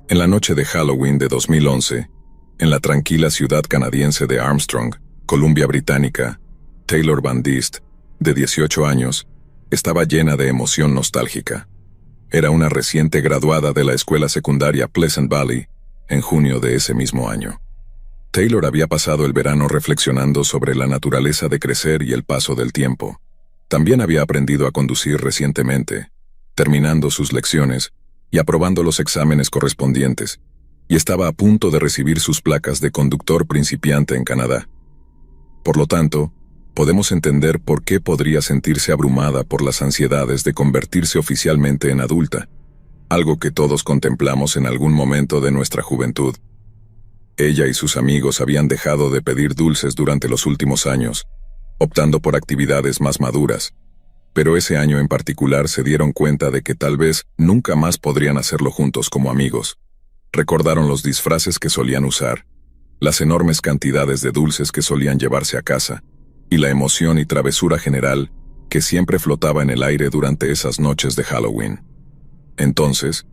En la noche de Halloween de 2011, en la tranquila ciudad canadiense de Armstrong, Columbia Británica, Taylor Van Diest, de 18 años, estaba llena de emoción nostálgica. Era una reciente graduada de la escuela secundaria Pleasant Valley en junio de ese mismo año. Taylor había pasado el verano reflexionando sobre la naturaleza de crecer y el paso del tiempo. También había aprendido a conducir recientemente, terminando sus lecciones y aprobando los exámenes correspondientes, y estaba a punto de recibir sus placas de conductor principiante en Canadá. Por lo tanto, podemos entender por qué podría sentirse abrumada por las ansiedades de convertirse oficialmente en adulta, algo que todos contemplamos en algún momento de nuestra juventud. Ella y sus amigos habían dejado de pedir dulces durante los últimos años, optando por actividades más maduras, pero ese año en particular se dieron cuenta de que tal vez nunca más podrían hacerlo juntos como amigos. Recordaron los disfraces que solían usar, las enormes cantidades de dulces que solían llevarse a casa, y la emoción y travesura general que siempre flotaba en el aire durante esas noches de Halloween. Entonces,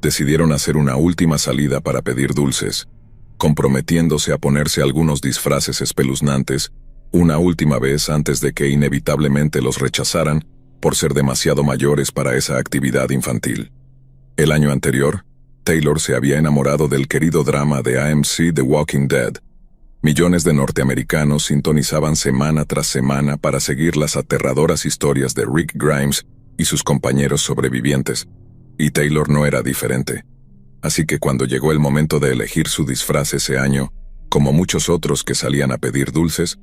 decidieron hacer una última salida para pedir dulces, comprometiéndose a ponerse algunos disfraces espeluznantes una última vez antes de que inevitablemente los rechazaran por ser demasiado mayores para esa actividad infantil. El año anterior, Taylor se había enamorado del querido drama de AMC The Walking Dead. Millones de norteamericanos sintonizaban semana tras semana para seguir las aterradoras historias de Rick Grimes y sus compañeros sobrevivientes, y Taylor no era diferente. Así que cuando llegó el momento de elegir su disfraz ese año, como muchos otros que salían a pedir dulces,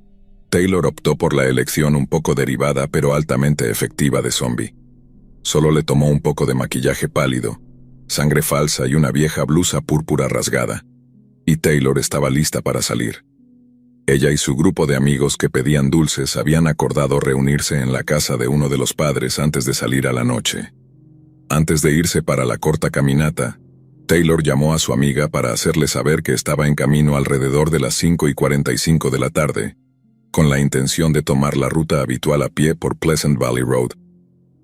Taylor optó por la elección un poco derivada pero altamente efectiva de zombie. Solo le tomó un poco de maquillaje pálido, sangre falsa y una vieja blusa púrpura rasgada, y Taylor estaba lista para salir. Ella y su grupo de amigos que pedían dulces habían acordado reunirse en la casa de uno de los padres antes de salir a la noche. Antes de irse para la corta caminata, Taylor llamó a su amiga para hacerle saber que estaba en camino alrededor de las 5:45 de la tarde, con la intención de tomar la ruta habitual a pie por Pleasant Valley Road.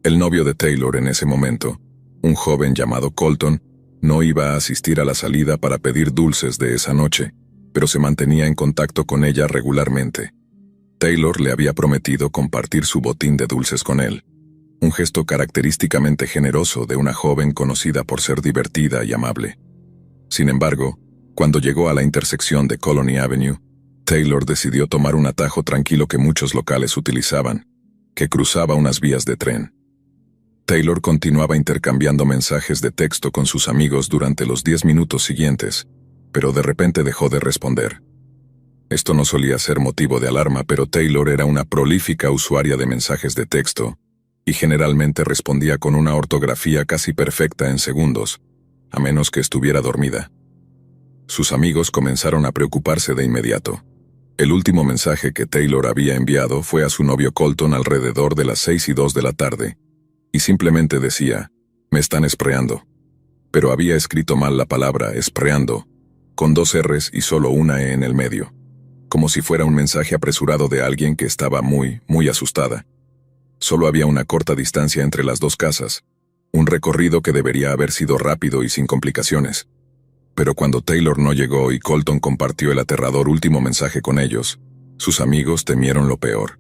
El novio de Taylor en ese momento, un joven llamado Colton, no iba a asistir a la salida para pedir dulces de esa noche, pero se mantenía en contacto con ella regularmente. Taylor le había prometido compartir su botín de dulces con él, un gesto característicamente generoso de una joven conocida por ser divertida y amable. Sin embargo, cuando llegó a la intersección de Colony Avenue, Taylor decidió tomar un atajo tranquilo que muchos locales utilizaban, que cruzaba unas vías de tren. Taylor continuaba intercambiando mensajes de texto con sus amigos durante los 10 minutos siguientes, pero de repente dejó de responder. Esto no solía ser motivo de alarma, pero Taylor era una prolífica usuaria de mensajes de texto, y generalmente respondía con una ortografía casi perfecta en segundos, a menos que estuviera dormida. Sus amigos comenzaron a preocuparse de inmediato. El último mensaje que Taylor había enviado fue a su novio Colton alrededor de las 6:02 de la tarde, y simplemente decía, «Me están espreando». Pero había escrito mal la palabra «espreando», con 2 R's y solo una E en el medio, como si fuera un mensaje apresurado de alguien que estaba muy asustada. Solo había una corta distancia entre las dos casas, un recorrido que debería haber sido rápido y sin complicaciones. Pero cuando Taylor no llegó y Colton compartió el aterrador último mensaje con ellos, sus amigos temieron lo peor.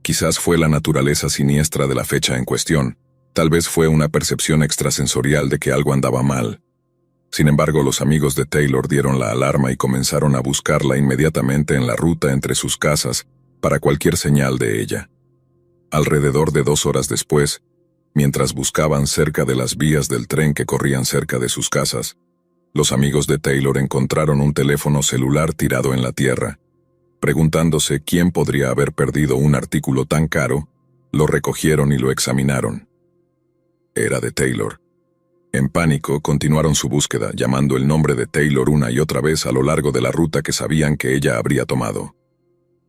Quizás fue la naturaleza siniestra de la fecha en cuestión, tal vez fue una percepción extrasensorial de que algo andaba mal. Sin embargo, los amigos de Taylor dieron la alarma y comenzaron a buscarla inmediatamente en la ruta entre sus casas para cualquier señal de ella. Alrededor de 2 horas después, mientras buscaban cerca de las vías del tren que corrían cerca de sus casas, los amigos de Taylor encontraron un teléfono celular tirado en la tierra. Preguntándose quién podría haber perdido un artículo tan caro, lo recogieron y lo examinaron. Era de Taylor. En pánico, continuaron su búsqueda, llamando el nombre de Taylor una y otra vez a lo largo de la ruta que sabían que ella habría tomado.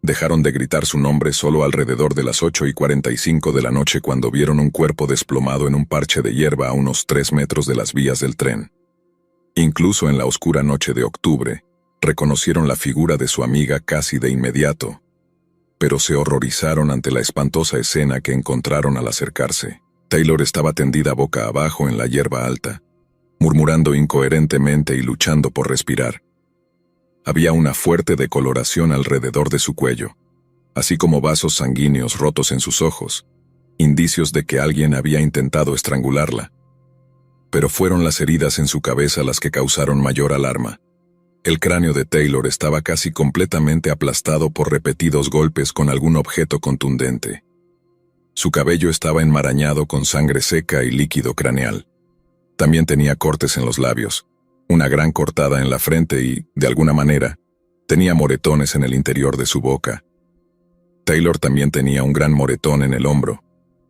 Dejaron de gritar su nombre solo alrededor de las 8:45 de la noche cuando vieron un cuerpo desplomado en un parche de hierba a unos 3 metros de las vías del tren. Incluso en la oscura noche de octubre, reconocieron la figura de su amiga casi de inmediato, pero se horrorizaron ante la espantosa escena que encontraron al acercarse. Taylor estaba tendida boca abajo en la hierba alta, murmurando incoherentemente y luchando por respirar. Había una fuerte decoloración alrededor de su cuello, así como vasos sanguíneos rotos en sus ojos, indicios de que alguien había intentado estrangularla. Pero fueron las heridas en su cabeza las que causaron mayor alarma. El cráneo de Taylor estaba casi completamente aplastado por repetidos golpes con algún objeto contundente. Su cabello estaba enmarañado con sangre seca y líquido craneal. También tenía cortes en los labios, una gran cortada en la frente y, de alguna manera, tenía moretones en el interior de su boca. Taylor también tenía un gran moretón en el hombro,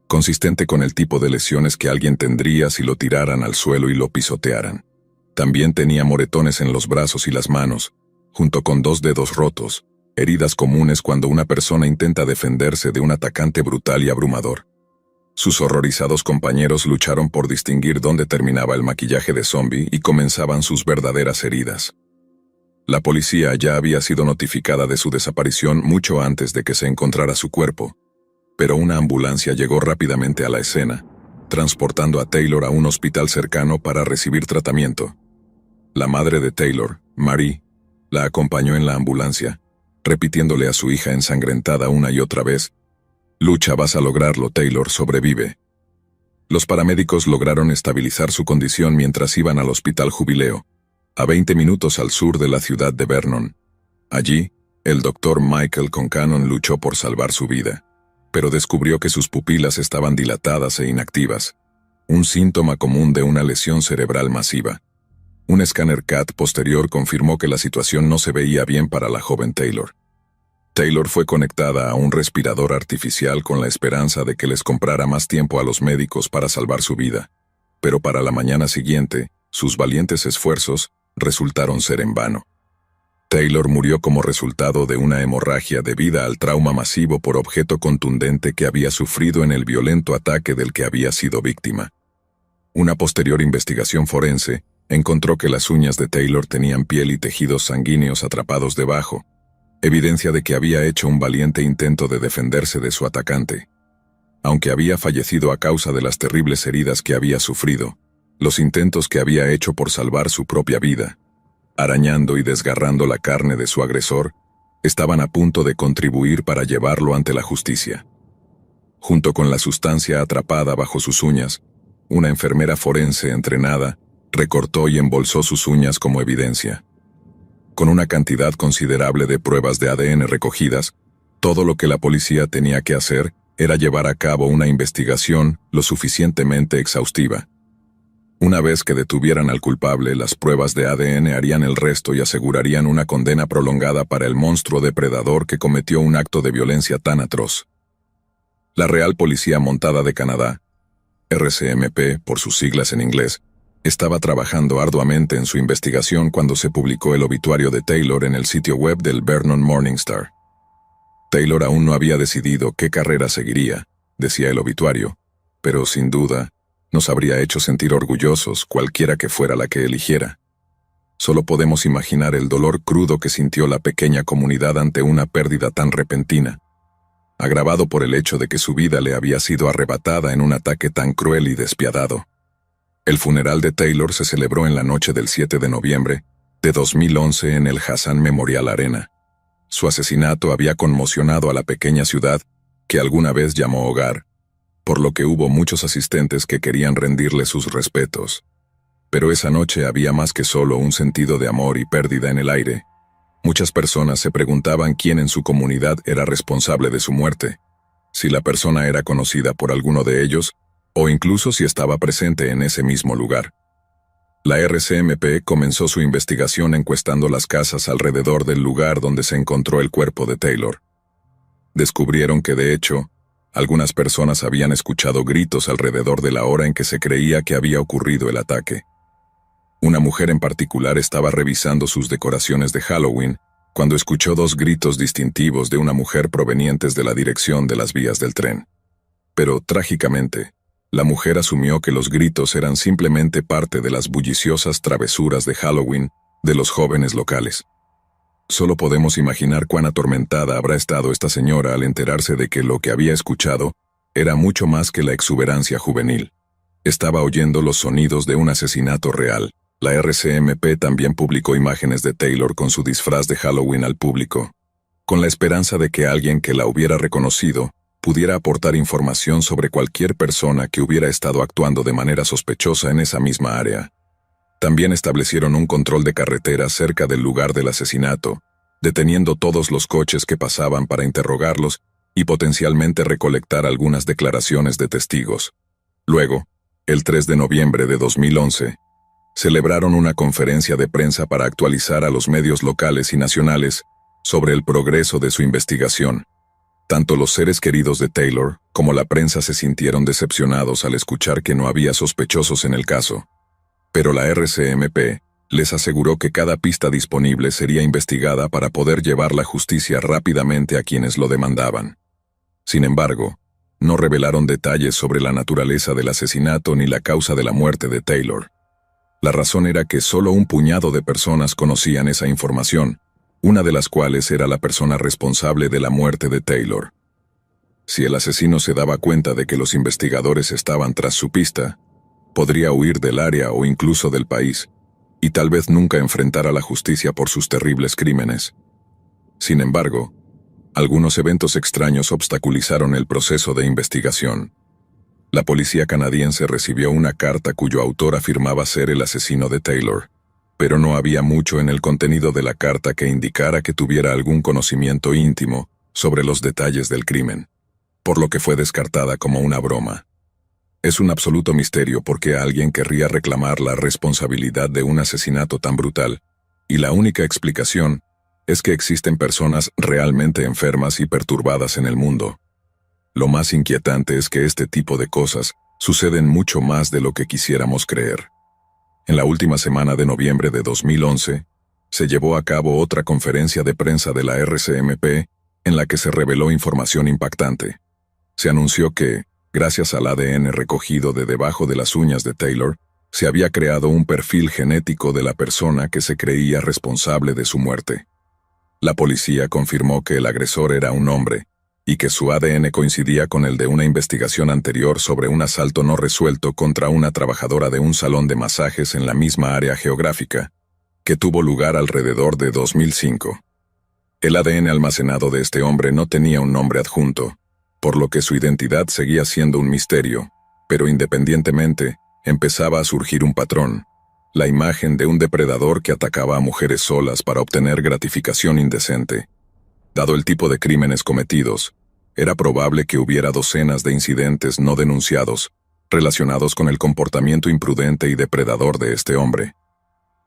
consistente con el tipo de lesiones que alguien tendría si lo tiraran al suelo y lo pisotearan. También tenía moretones en los brazos y las manos, junto con 2 dedos rotos, heridas comunes cuando una persona intenta defenderse de un atacante brutal y abrumador. Sus horrorizados compañeros lucharon por distinguir dónde terminaba el maquillaje de zombie y comenzaban sus verdaderas heridas. La policía ya había sido notificada de su desaparición mucho antes de que se encontrara su cuerpo, pero una ambulancia llegó rápidamente a la escena, transportando a Taylor a un hospital cercano para recibir tratamiento. La madre de Taylor, Marie, la acompañó en la ambulancia, repitiéndole a su hija ensangrentada una y otra vez: «Lucha, vas a lograrlo, Taylor, sobrevive». Los paramédicos lograron estabilizar su condición mientras iban al Hospital Jubileo, a 20 minutos al sur de la ciudad de Vernon. Allí, el doctor Michael Concannon luchó por salvar su vida, pero descubrió que sus pupilas estaban dilatadas e inactivas, un síntoma común de una lesión cerebral masiva. Un escáner CAT posterior confirmó que la situación no se veía bien para la joven Taylor. Taylor fue conectada a un respirador artificial con la esperanza de que les comprara más tiempo a los médicos para salvar su vida, pero para la mañana siguiente, sus valientes esfuerzos resultaron ser en vano. Taylor murió como resultado de una hemorragia debida al trauma masivo por objeto contundente que había sufrido en el violento ataque del que había sido víctima. Una posterior investigación forense encontró que las uñas de Taylor tenían piel y tejidos sanguíneos atrapados debajo, evidencia de que había hecho un valiente intento de defenderse de su atacante. Aunque había fallecido a causa de las terribles heridas que había sufrido, los intentos que había hecho por salvar su propia vida, arañando y desgarrando la carne de su agresor, estaban a punto de contribuir para llevarlo ante la justicia. Junto con la sustancia atrapada bajo sus uñas, una enfermera forense entrenada recortó y embolsó sus uñas como evidencia. Con una cantidad considerable de pruebas de ADN recogidas, todo lo que la policía tenía que hacer era llevar a cabo una investigación lo suficientemente exhaustiva. Una vez que detuvieran al culpable, las pruebas de ADN harían el resto y asegurarían una condena prolongada para el monstruo depredador que cometió un acto de violencia tan atroz. La Real Policía Montada de Canadá, RCMP por sus siglas en inglés, estaba trabajando arduamente en su investigación cuando se publicó el obituario de Taylor en el sitio web del Vernon Morning Star. Taylor aún no había decidido qué carrera seguiría, decía el obituario, pero sin duda nos habría hecho sentir orgullosos cualquiera que fuera la que eligiera. Solo podemos imaginar el dolor crudo que sintió la pequeña comunidad ante una pérdida tan repentina, agravado por el hecho de que su vida le había sido arrebatada en un ataque tan cruel y despiadado. El funeral de Taylor se celebró en la noche del 7 de noviembre de 2011 en el Hassan Memorial Arena. Su asesinato había conmocionado a la pequeña ciudad que alguna vez llamó hogar, por lo que hubo muchos asistentes que querían rendirle sus respetos. Pero esa noche había más que solo un sentido de amor y pérdida en el aire. Muchas personas se preguntaban quién en su comunidad era responsable de su muerte, si la persona era conocida por alguno de ellos, o incluso si estaba presente en ese mismo lugar. La RCMP comenzó su investigación encuestando las casas alrededor del lugar donde se encontró el cuerpo de Taylor. Descubrieron que, de hecho, algunas personas habían escuchado gritos alrededor de la hora en que se creía que había ocurrido el ataque. Una mujer en particular estaba revisando sus decoraciones de Halloween cuando escuchó 2 gritos distintivos de una mujer provenientes de la dirección de las vías del tren. Pero, trágicamente, la mujer asumió que los gritos eran simplemente parte de las bulliciosas travesuras de Halloween de los jóvenes locales. Solo podemos imaginar cuán atormentada habrá estado esta señora al enterarse de que lo que había escuchado era mucho más que la exuberancia juvenil. Estaba oyendo los sonidos de un asesinato real. La RCMP también publicó imágenes de Taylor con su disfraz de Halloween al público, con la esperanza de que alguien que la hubiera reconocido pudiera aportar información sobre cualquier persona que hubiera estado actuando de manera sospechosa en esa misma área. También establecieron un control de carretera cerca del lugar del asesinato, deteniendo todos los coches que pasaban para interrogarlos y potencialmente recolectar algunas declaraciones de testigos. Luego, el 3 de noviembre de 2011, celebraron una conferencia de prensa para actualizar a los medios locales y nacionales sobre el progreso de su investigación. Tanto los seres queridos de Taylor como la prensa se sintieron decepcionados al escuchar que no había sospechosos en el caso. Pero la RCMP les aseguró que cada pista disponible sería investigada para poder llevar la justicia rápidamente a quienes lo demandaban. Sin embargo, no revelaron detalles sobre la naturaleza del asesinato ni la causa de la muerte de Taylor. La razón era que solo un puñado de personas conocían esa información, una de las cuales era la persona responsable de la muerte de Taylor. Si el asesino se daba cuenta de que los investigadores estaban tras su pista, podría huir del área o incluso del país, y tal vez nunca enfrentar a la justicia por sus terribles crímenes. Sin embargo, algunos eventos extraños obstaculizaron el proceso de investigación. La policía canadiense recibió una carta cuyo autor afirmaba ser el asesino de Taylor, pero no había mucho en el contenido de la carta que indicara que tuviera algún conocimiento íntimo sobre los detalles del crimen, por lo que fue descartada como una broma. Es un absoluto misterio por qué alguien querría reclamar la responsabilidad de un asesinato tan brutal, y la única explicación es que existen personas realmente enfermas y perturbadas en el mundo. Lo más inquietante es que este tipo de cosas suceden mucho más de lo que quisiéramos creer. En la última semana de noviembre de 2011, se llevó a cabo otra conferencia de prensa de la RCMP en la que se reveló información impactante. Se anunció que, gracias al ADN recogido de debajo de las uñas de Taylor, se había creado un perfil genético de la persona que se creía responsable de su muerte. La policía confirmó que el agresor era un hombre, y que su ADN coincidía con el de una investigación anterior sobre un asalto no resuelto contra una trabajadora de un salón de masajes en la misma área geográfica, que tuvo lugar alrededor de 2005. El ADN almacenado de este hombre no tenía un nombre adjunto, por lo que su identidad seguía siendo un misterio, pero independientemente, empezaba a surgir un patrón: la imagen de un depredador que atacaba a mujeres solas para obtener gratificación indecente. Dado el tipo de crímenes cometidos, era probable que hubiera docenas de incidentes no denunciados, relacionados con el comportamiento imprudente y depredador de este hombre.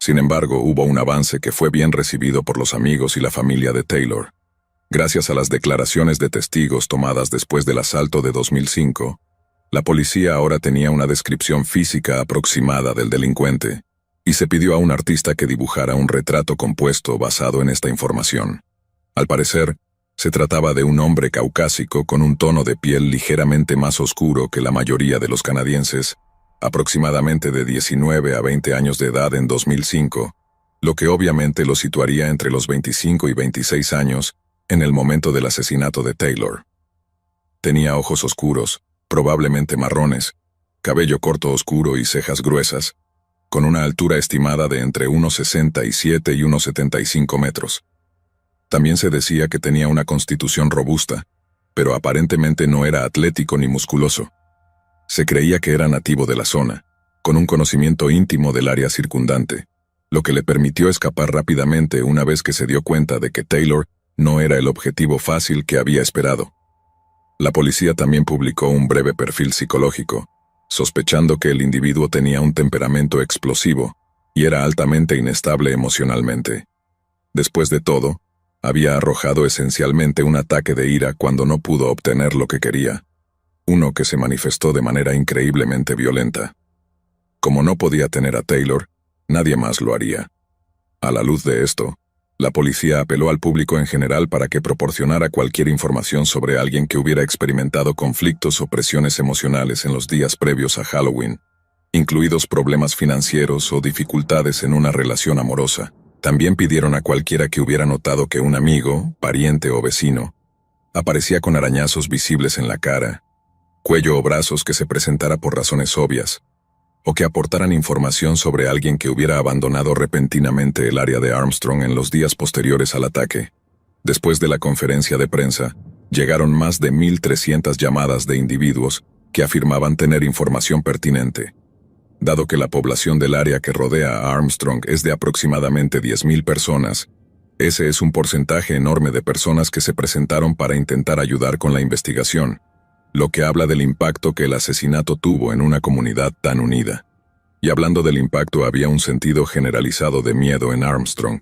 Sin embargo, hubo un avance que fue bien recibido por los amigos y la familia de Taylor. Gracias a las declaraciones de testigos tomadas después del asalto de 2005, la policía ahora tenía una descripción física aproximada del delincuente, y se pidió a un artista que dibujara un retrato compuesto basado en esta información. Al parecer, se trataba de un hombre caucásico con un tono de piel ligeramente más oscuro que la mayoría de los canadienses, aproximadamente de 19 a 20 años de edad en 2005, lo que obviamente lo situaría entre los 25 y 26 años en el momento del asesinato de Taylor. Tenía ojos oscuros, probablemente marrones, cabello corto oscuro y cejas gruesas, con una altura estimada de entre 1,67 y 1,75 metros. También se decía que tenía una constitución robusta, pero aparentemente no era atlético ni musculoso. Se creía que era nativo de la zona, con un conocimiento íntimo del área circundante, lo que le permitió escapar rápidamente una vez que se dio cuenta de que Taylor no era el objetivo fácil que había esperado. La policía también publicó un breve perfil psicológico, sospechando que el individuo tenía un temperamento explosivo y era altamente inestable emocionalmente. Después de todo, había arrojado esencialmente un ataque de ira cuando no pudo obtener lo que quería, uno que se manifestó de manera increíblemente violenta. Como no podía tener a Taylor, nadie más lo haría. A la luz de esto, la policía apeló al público en general para que proporcionara cualquier información sobre alguien que hubiera experimentado conflictos o presiones emocionales en los días previos a Halloween, incluidos problemas financieros o dificultades en una relación amorosa. También pidieron a cualquiera que hubiera notado que un amigo, pariente o vecino aparecía con arañazos visibles en la cara, cuello o brazos que se presentara por razones obvias, o que aportaran información sobre alguien que hubiera abandonado repentinamente el área de Armstrong en los días posteriores al ataque. Después de la conferencia de prensa, llegaron más de 1.300 llamadas de individuos que afirmaban tener información pertinente. Dado que la población del área que rodea a Armstrong es de aproximadamente 10.000 personas, ese es un porcentaje enorme de personas que se presentaron para intentar ayudar con la investigación, lo que habla del impacto que el asesinato tuvo en una comunidad tan unida. Y hablando del impacto, había un sentido generalizado de miedo en Armstrong,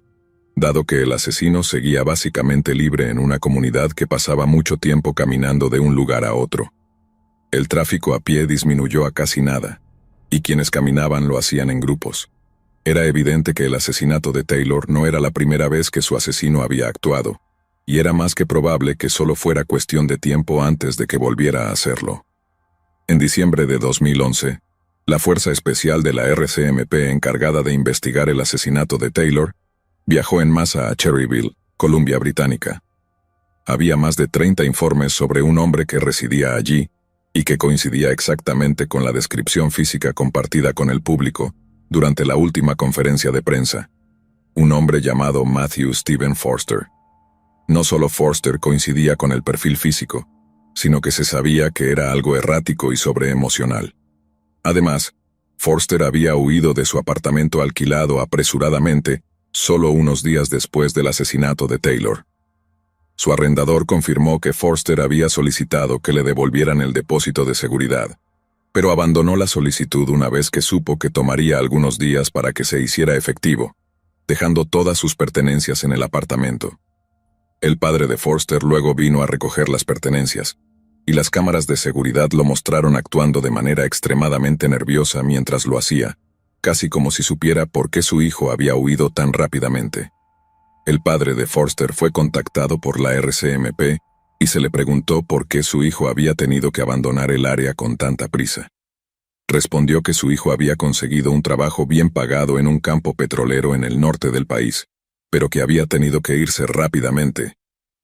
dado que el asesino seguía básicamente libre en una comunidad que pasaba mucho tiempo caminando de un lugar a otro. El tráfico a pie disminuyó a casi nada, y quienes caminaban lo hacían en grupos. Era evidente que el asesinato de Taylor no era la primera vez que su asesino había actuado, y era más que probable que solo fuera cuestión de tiempo antes de que volviera a hacerlo. En diciembre de 2011, la Fuerza Especial de la RCMP encargada de investigar el asesinato de Taylor viajó en masa a Cherryville, Columbia Británica. Había más de 30 informes sobre un hombre que residía allí y que coincidía exactamente con la descripción física compartida con el público durante la última conferencia de prensa. Un hombre llamado Matthew Stephen Forster. No solo Forster coincidía con el perfil físico, sino que se sabía que era algo errático y sobreemocional. Además, Forster había huido de su apartamento alquilado apresuradamente solo unos días después del asesinato de Taylor. Su arrendador confirmó que Forster había solicitado que le devolvieran el depósito de seguridad, pero abandonó la solicitud una vez que supo que tomaría algunos días para que se hiciera efectivo, dejando todas sus pertenencias en el apartamento. El padre de Forster luego vino a recoger las pertenencias, y las cámaras de seguridad lo mostraron actuando de manera extremadamente nerviosa mientras lo hacía, casi como si supiera por qué su hijo había huido tan rápidamente. El padre de Forster fue contactado por la RCMP y se le preguntó por qué su hijo había tenido que abandonar el área con tanta prisa. Respondió que su hijo había conseguido un trabajo bien pagado en un campo petrolero en el norte del país, pero que había tenido que irse rápidamente,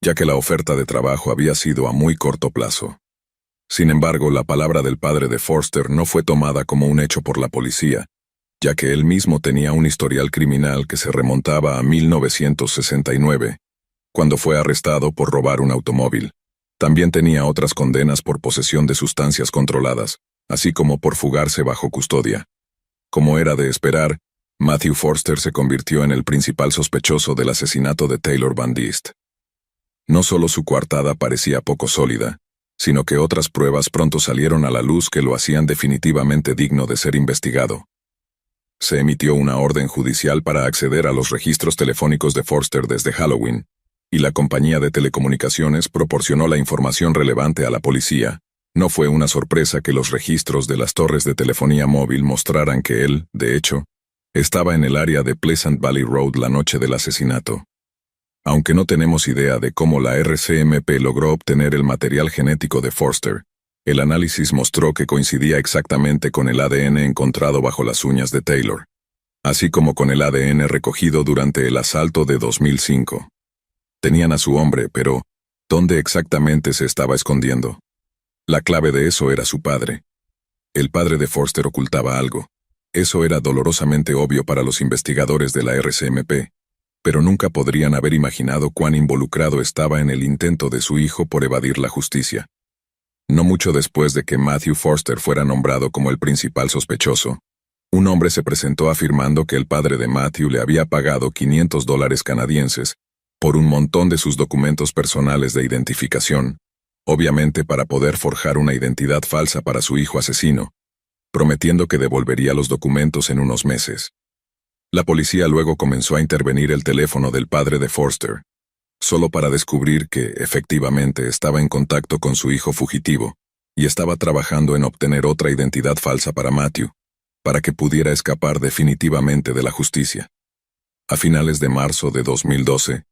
ya que la oferta de trabajo había sido a muy corto plazo. Sin embargo, la palabra del padre de Forster no fue tomada como un hecho por la policía, ya que él mismo tenía un historial criminal que se remontaba a 1969, cuando fue arrestado por robar un automóvil. También tenía otras condenas por posesión de sustancias controladas, así como por fugarse bajo custodia. Como era de esperar, Matthew Forster se convirtió en el principal sospechoso del asesinato de Taylor Bandist. No solo su coartada parecía poco sólida, sino que otras pruebas pronto salieron a la luz que lo hacían definitivamente digno de ser investigado. Se emitió una orden judicial para acceder a los registros telefónicos de Forster desde Halloween, y la compañía de telecomunicaciones proporcionó la información relevante a la policía. No fue una sorpresa que los registros de las torres de telefonía móvil mostraran que él, de hecho, estaba en el área de Pleasant Valley Road la noche del asesinato. Aunque no tenemos idea de cómo la RCMP logró obtener el material genético de Forster, el análisis mostró que coincidía exactamente con el ADN encontrado bajo las uñas de Taylor, así como con el ADN recogido durante el asalto de 2005. Tenían a su hombre, pero ¿dónde exactamente se estaba escondiendo? La clave de eso era su padre. El padre de Forster ocultaba algo. Eso era dolorosamente obvio para los investigadores de la RCMP, pero nunca podrían haber imaginado cuán involucrado estaba en el intento de su hijo por evadir la justicia. No mucho después de que Matthew Forster fuera nombrado como el principal sospechoso, un hombre se presentó afirmando que el padre de Matthew le había pagado $500 canadienses por un montón de sus documentos personales de identificación, obviamente para poder forjar una identidad falsa para su hijo asesino, prometiendo que devolvería los documentos en unos meses. La policía luego comenzó a intervenir el teléfono del padre de Forster, solo para descubrir que, efectivamente, estaba en contacto con su hijo fugitivo y estaba trabajando en obtener otra identidad falsa para Matthew, para que pudiera escapar definitivamente de la justicia. A finales de marzo de 2012,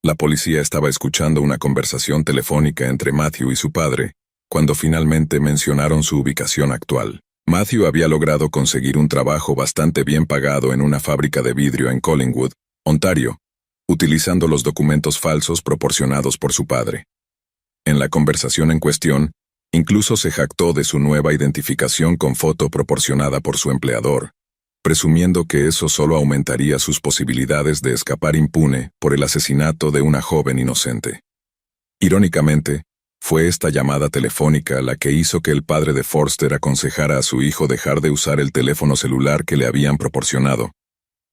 la policía estaba escuchando una conversación telefónica entre Matthew y su padre, cuando finalmente mencionaron su ubicación actual. Matthew había logrado conseguir un trabajo bastante bien pagado en una fábrica de vidrio en Collingwood, Ontario, utilizando los documentos falsos proporcionados por su padre. En la conversación en cuestión, Incluso se jactó de su nueva identificación con foto proporcionada por su empleador, presumiendo que eso solo aumentaría sus posibilidades de escapar impune por el asesinato de una joven inocente. Irónicamente, fue esta llamada telefónica la que hizo que el padre de Forster aconsejara a su hijo dejar de usar el teléfono celular que le habían proporcionado,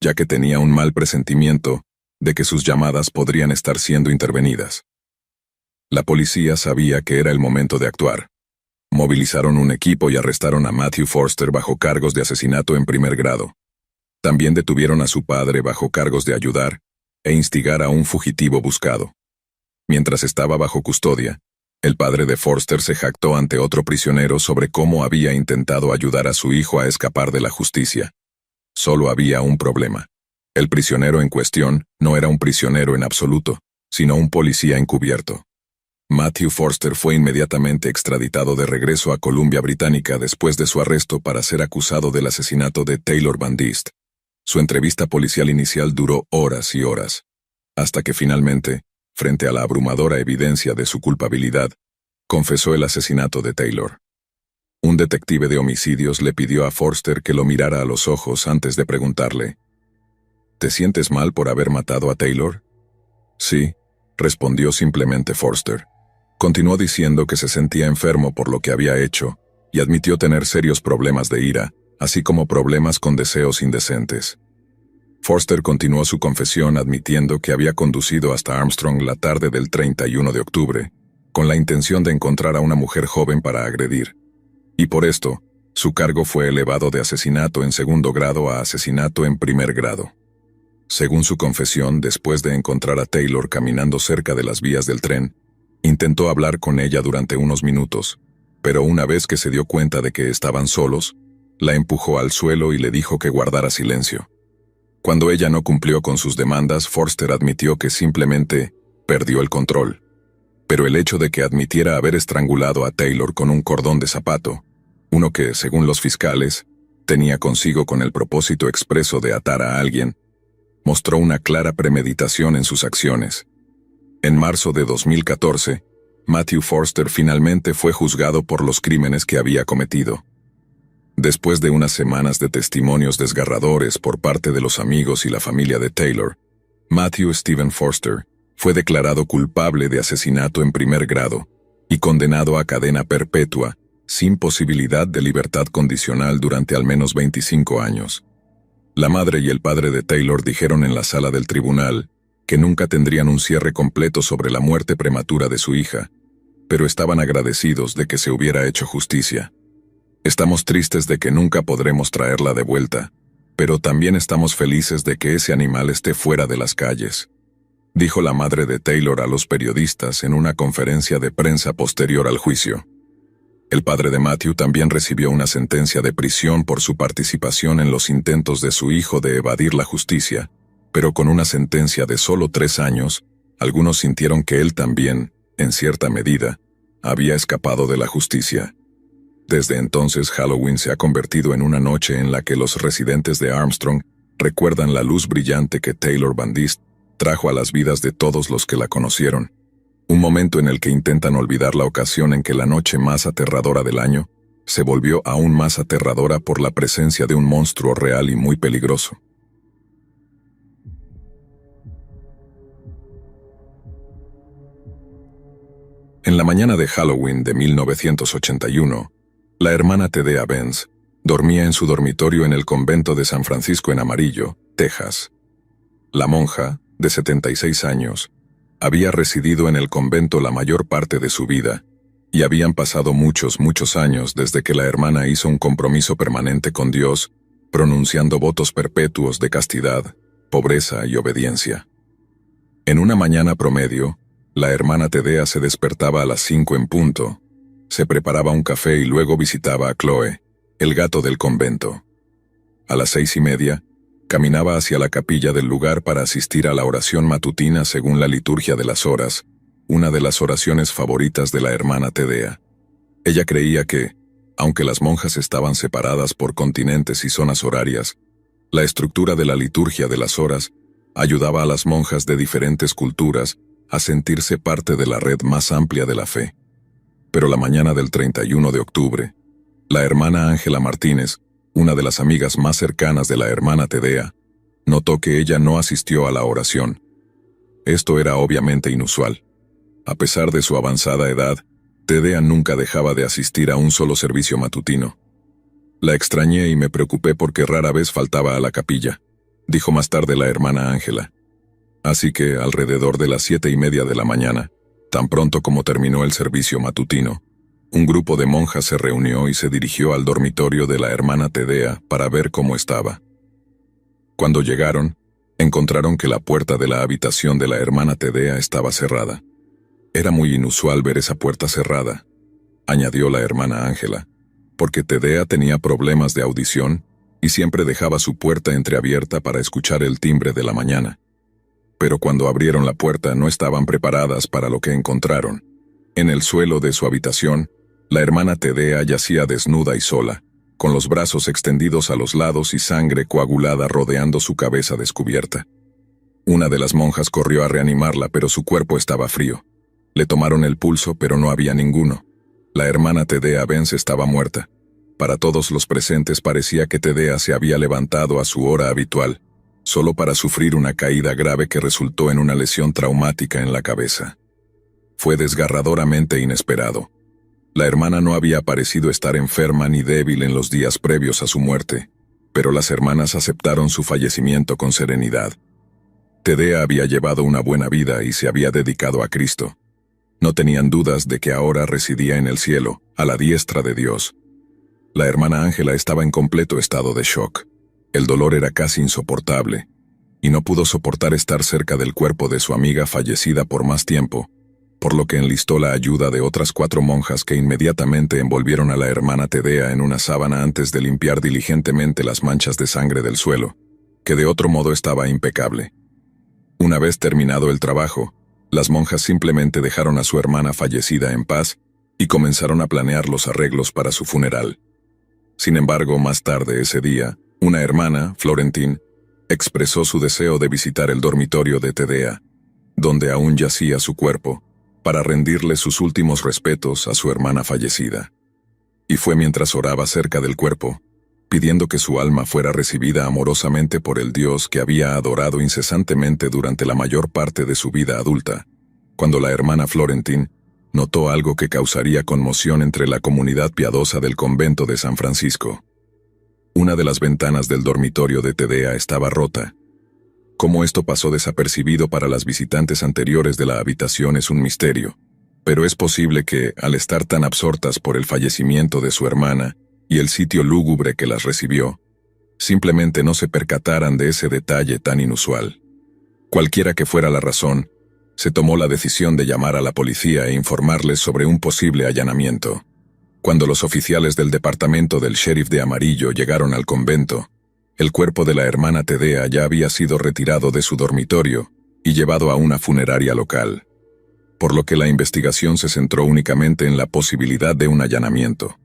ya que tenía un mal presentimiento de que sus llamadas podrían estar siendo intervenidas. La policía sabía que era el momento de actuar. Movilizaron un equipo y arrestaron a Matthew Forster bajo cargos de asesinato en primer grado. También detuvieron a su padre bajo cargos de ayudar e instigar a un fugitivo buscado. Mientras estaba bajo custodia, el padre de Forster se jactó ante otro prisionero sobre cómo había intentado ayudar a su hijo a escapar de la justicia. Solo había un problema. El prisionero en cuestión no era un prisionero en absoluto, sino un policía encubierto. Matthew Forster fue inmediatamente extraditado de regreso a Columbia Británica después de su arresto para ser acusado del asesinato de Taylor Van Diest. Su entrevista policial inicial duró horas y horas, hasta que finalmente, frente a la abrumadora evidencia de su culpabilidad, confesó el asesinato de Taylor. Un detective de homicidios le pidió a Forster que lo mirara a los ojos antes de preguntarle: ¿Te sientes mal por haber matado a Taylor? Sí, respondió simplemente Forster. Continuó diciendo que se sentía enfermo por lo que había hecho, y admitió tener serios problemas de ira, así como problemas con deseos indecentes. Forster continuó su confesión admitiendo que había conducido hasta Armstrong la tarde del 31 de octubre, con la intención de encontrar a una mujer joven para agredir. Y por esto, su cargo fue elevado de asesinato en segundo grado a asesinato en primer grado. Según su confesión, después de encontrar a Taylor caminando cerca de las vías del tren, intentó hablar con ella durante unos minutos, pero una vez que se dio cuenta de que estaban solos, la empujó al suelo y le dijo que guardara silencio. Cuando ella no cumplió con sus demandas, Forster admitió que simplemente perdió el control. Pero el hecho de que admitiera haber estrangulado a Taylor con un cordón de zapato, uno que, según los fiscales, tenía consigo con el propósito expreso de atar a alguien, mostró una clara premeditación en sus acciones. En marzo de 2014, Matthew Forster finalmente fue juzgado por los crímenes que había cometido. Después de unas semanas de testimonios desgarradores por parte de los amigos y la familia de Taylor, Matthew Stephen Forster fue declarado culpable de asesinato en primer grado y condenado a cadena perpetua, sin posibilidad de libertad condicional durante al menos 25 años. La madre y el padre de Taylor dijeron en la sala del tribunal que nunca tendrían un cierre completo sobre la muerte prematura de su hija, pero estaban agradecidos de que se hubiera hecho justicia. Estamos tristes de que nunca podremos traerla de vuelta, pero también estamos felices de que ese animal esté fuera de las calles, dijo la madre de Taylor a los periodistas en una conferencia de prensa posterior al juicio. El padre de Matthew también recibió una sentencia de prisión por su participación en los intentos de su hijo de evadir la justicia, pero con una sentencia de solo 3 años, algunos sintieron que él también, en cierta medida, había escapado de la justicia. Desde entonces, Halloween se ha convertido en una noche en la que los residentes de Armstrong recuerdan la luz brillante que Taylor Van Diest trajo a las vidas de todos los que la conocieron. Un momento en el que intentan olvidar la ocasión en que la noche más aterradora del año se volvió aún más aterradora por la presencia de un monstruo real y muy peligroso. En la mañana de Halloween de 1981, la hermana Thedea Benz dormía en su dormitorio en el convento de San Francisco en Amarillo, Texas. La monja, de 76 años, había residido en el convento la mayor parte de su vida, y habían pasado muchos años desde que la hermana hizo un compromiso permanente con Dios, pronunciando votos perpetuos de castidad, pobreza y obediencia. En una mañana promedio, la hermana Thedea se despertaba a las 5 en punto, se preparaba un café y luego visitaba a Chloe, el gato del convento. A las 6:30, caminaba hacia la capilla del lugar para asistir a la oración matutina según la liturgia de las horas, una de las oraciones favoritas de la hermana Thedea. Ella creía que, aunque las monjas estaban separadas por continentes y zonas horarias, la estructura de la liturgia de las horas ayudaba a las monjas de diferentes culturas a sentirse parte de la red más amplia de la fe. Pero la mañana del 31 de octubre, la hermana Ángela Martínez, una de las amigas más cercanas de la hermana Tedea, notó que ella no asistió a la oración. Esto era obviamente inusual. A pesar de su avanzada edad, Tedea nunca dejaba de asistir a un solo servicio matutino. La extrañé y me preocupé porque rara vez faltaba a la capilla, dijo más tarde la hermana Ángela. Así que, alrededor de las 7:30 de la mañana, tan pronto como terminó el servicio matutino, un grupo de monjas se reunió y se dirigió al dormitorio de la hermana Tedea para ver cómo estaba. Cuando llegaron, encontraron que la puerta de la habitación de la hermana Tedea estaba cerrada. Era muy inusual ver esa puerta cerrada, añadió la hermana Ángela, porque Tedea tenía problemas de audición y siempre dejaba su puerta entreabierta para escuchar el timbre de la mañana. Pero cuando abrieron la puerta no estaban preparadas para lo que encontraron. En el suelo de su habitación, la hermana Tedea yacía desnuda y sola, con los brazos extendidos a los lados y sangre coagulada rodeando su cabeza descubierta. Una de las monjas corrió a reanimarla, pero su cuerpo estaba frío. Le tomaron el pulso, pero no había ninguno. La hermana Tedea Benz estaba muerta. Para todos los presentes parecía que Tedea se había levantado a su hora habitual, solo para sufrir una caída grave que resultó en una lesión traumática en la cabeza. Fue desgarradoramente inesperado. La hermana no había parecido estar enferma ni débil en los días previos a su muerte, pero las hermanas aceptaron su fallecimiento con serenidad. Tedea había llevado una buena vida y se había dedicado a Cristo. No tenían dudas de que ahora residía en el cielo, a la diestra de Dios. La hermana Ángela estaba en completo estado de shock. El dolor era casi insoportable, y no pudo soportar estar cerca del cuerpo de su amiga fallecida por más tiempo, por lo que enlistó la ayuda de otras 4 monjas que inmediatamente envolvieron a la hermana Tedea en una sábana antes de limpiar diligentemente las manchas de sangre del suelo, que de otro modo estaba impecable. Una vez terminado el trabajo, las monjas simplemente dejaron a su hermana fallecida en paz y comenzaron a planear los arreglos para su funeral. Sin embargo, más tarde ese día, una hermana, Florentine, expresó su deseo de visitar el dormitorio de Tedea, donde aún yacía su cuerpo, para rendirle sus últimos respetos a su hermana fallecida. Y fue mientras oraba cerca del cuerpo, pidiendo que su alma fuera recibida amorosamente por el Dios que había adorado incesantemente durante la mayor parte de su vida adulta, cuando la hermana Florentine notó algo que causaría conmoción entre la comunidad piadosa del convento de San Francisco. Una de las ventanas del dormitorio de Tedea estaba rota. Cómo esto pasó desapercibido para las visitantes anteriores de la habitación es un misterio, pero es posible que, al estar tan absortas por el fallecimiento de su hermana y el sitio lúgubre que las recibió, simplemente no se percataran de ese detalle tan inusual. Cualquiera que fuera la razón, se tomó la decisión de llamar a la policía e informarles sobre un posible allanamiento. Cuando los oficiales del departamento del sheriff de Amarillo llegaron al convento, el cuerpo de la hermana Tedea ya había sido retirado de su dormitorio y llevado a una funeraria local, por lo que la investigación se centró únicamente en la posibilidad de un allanamiento.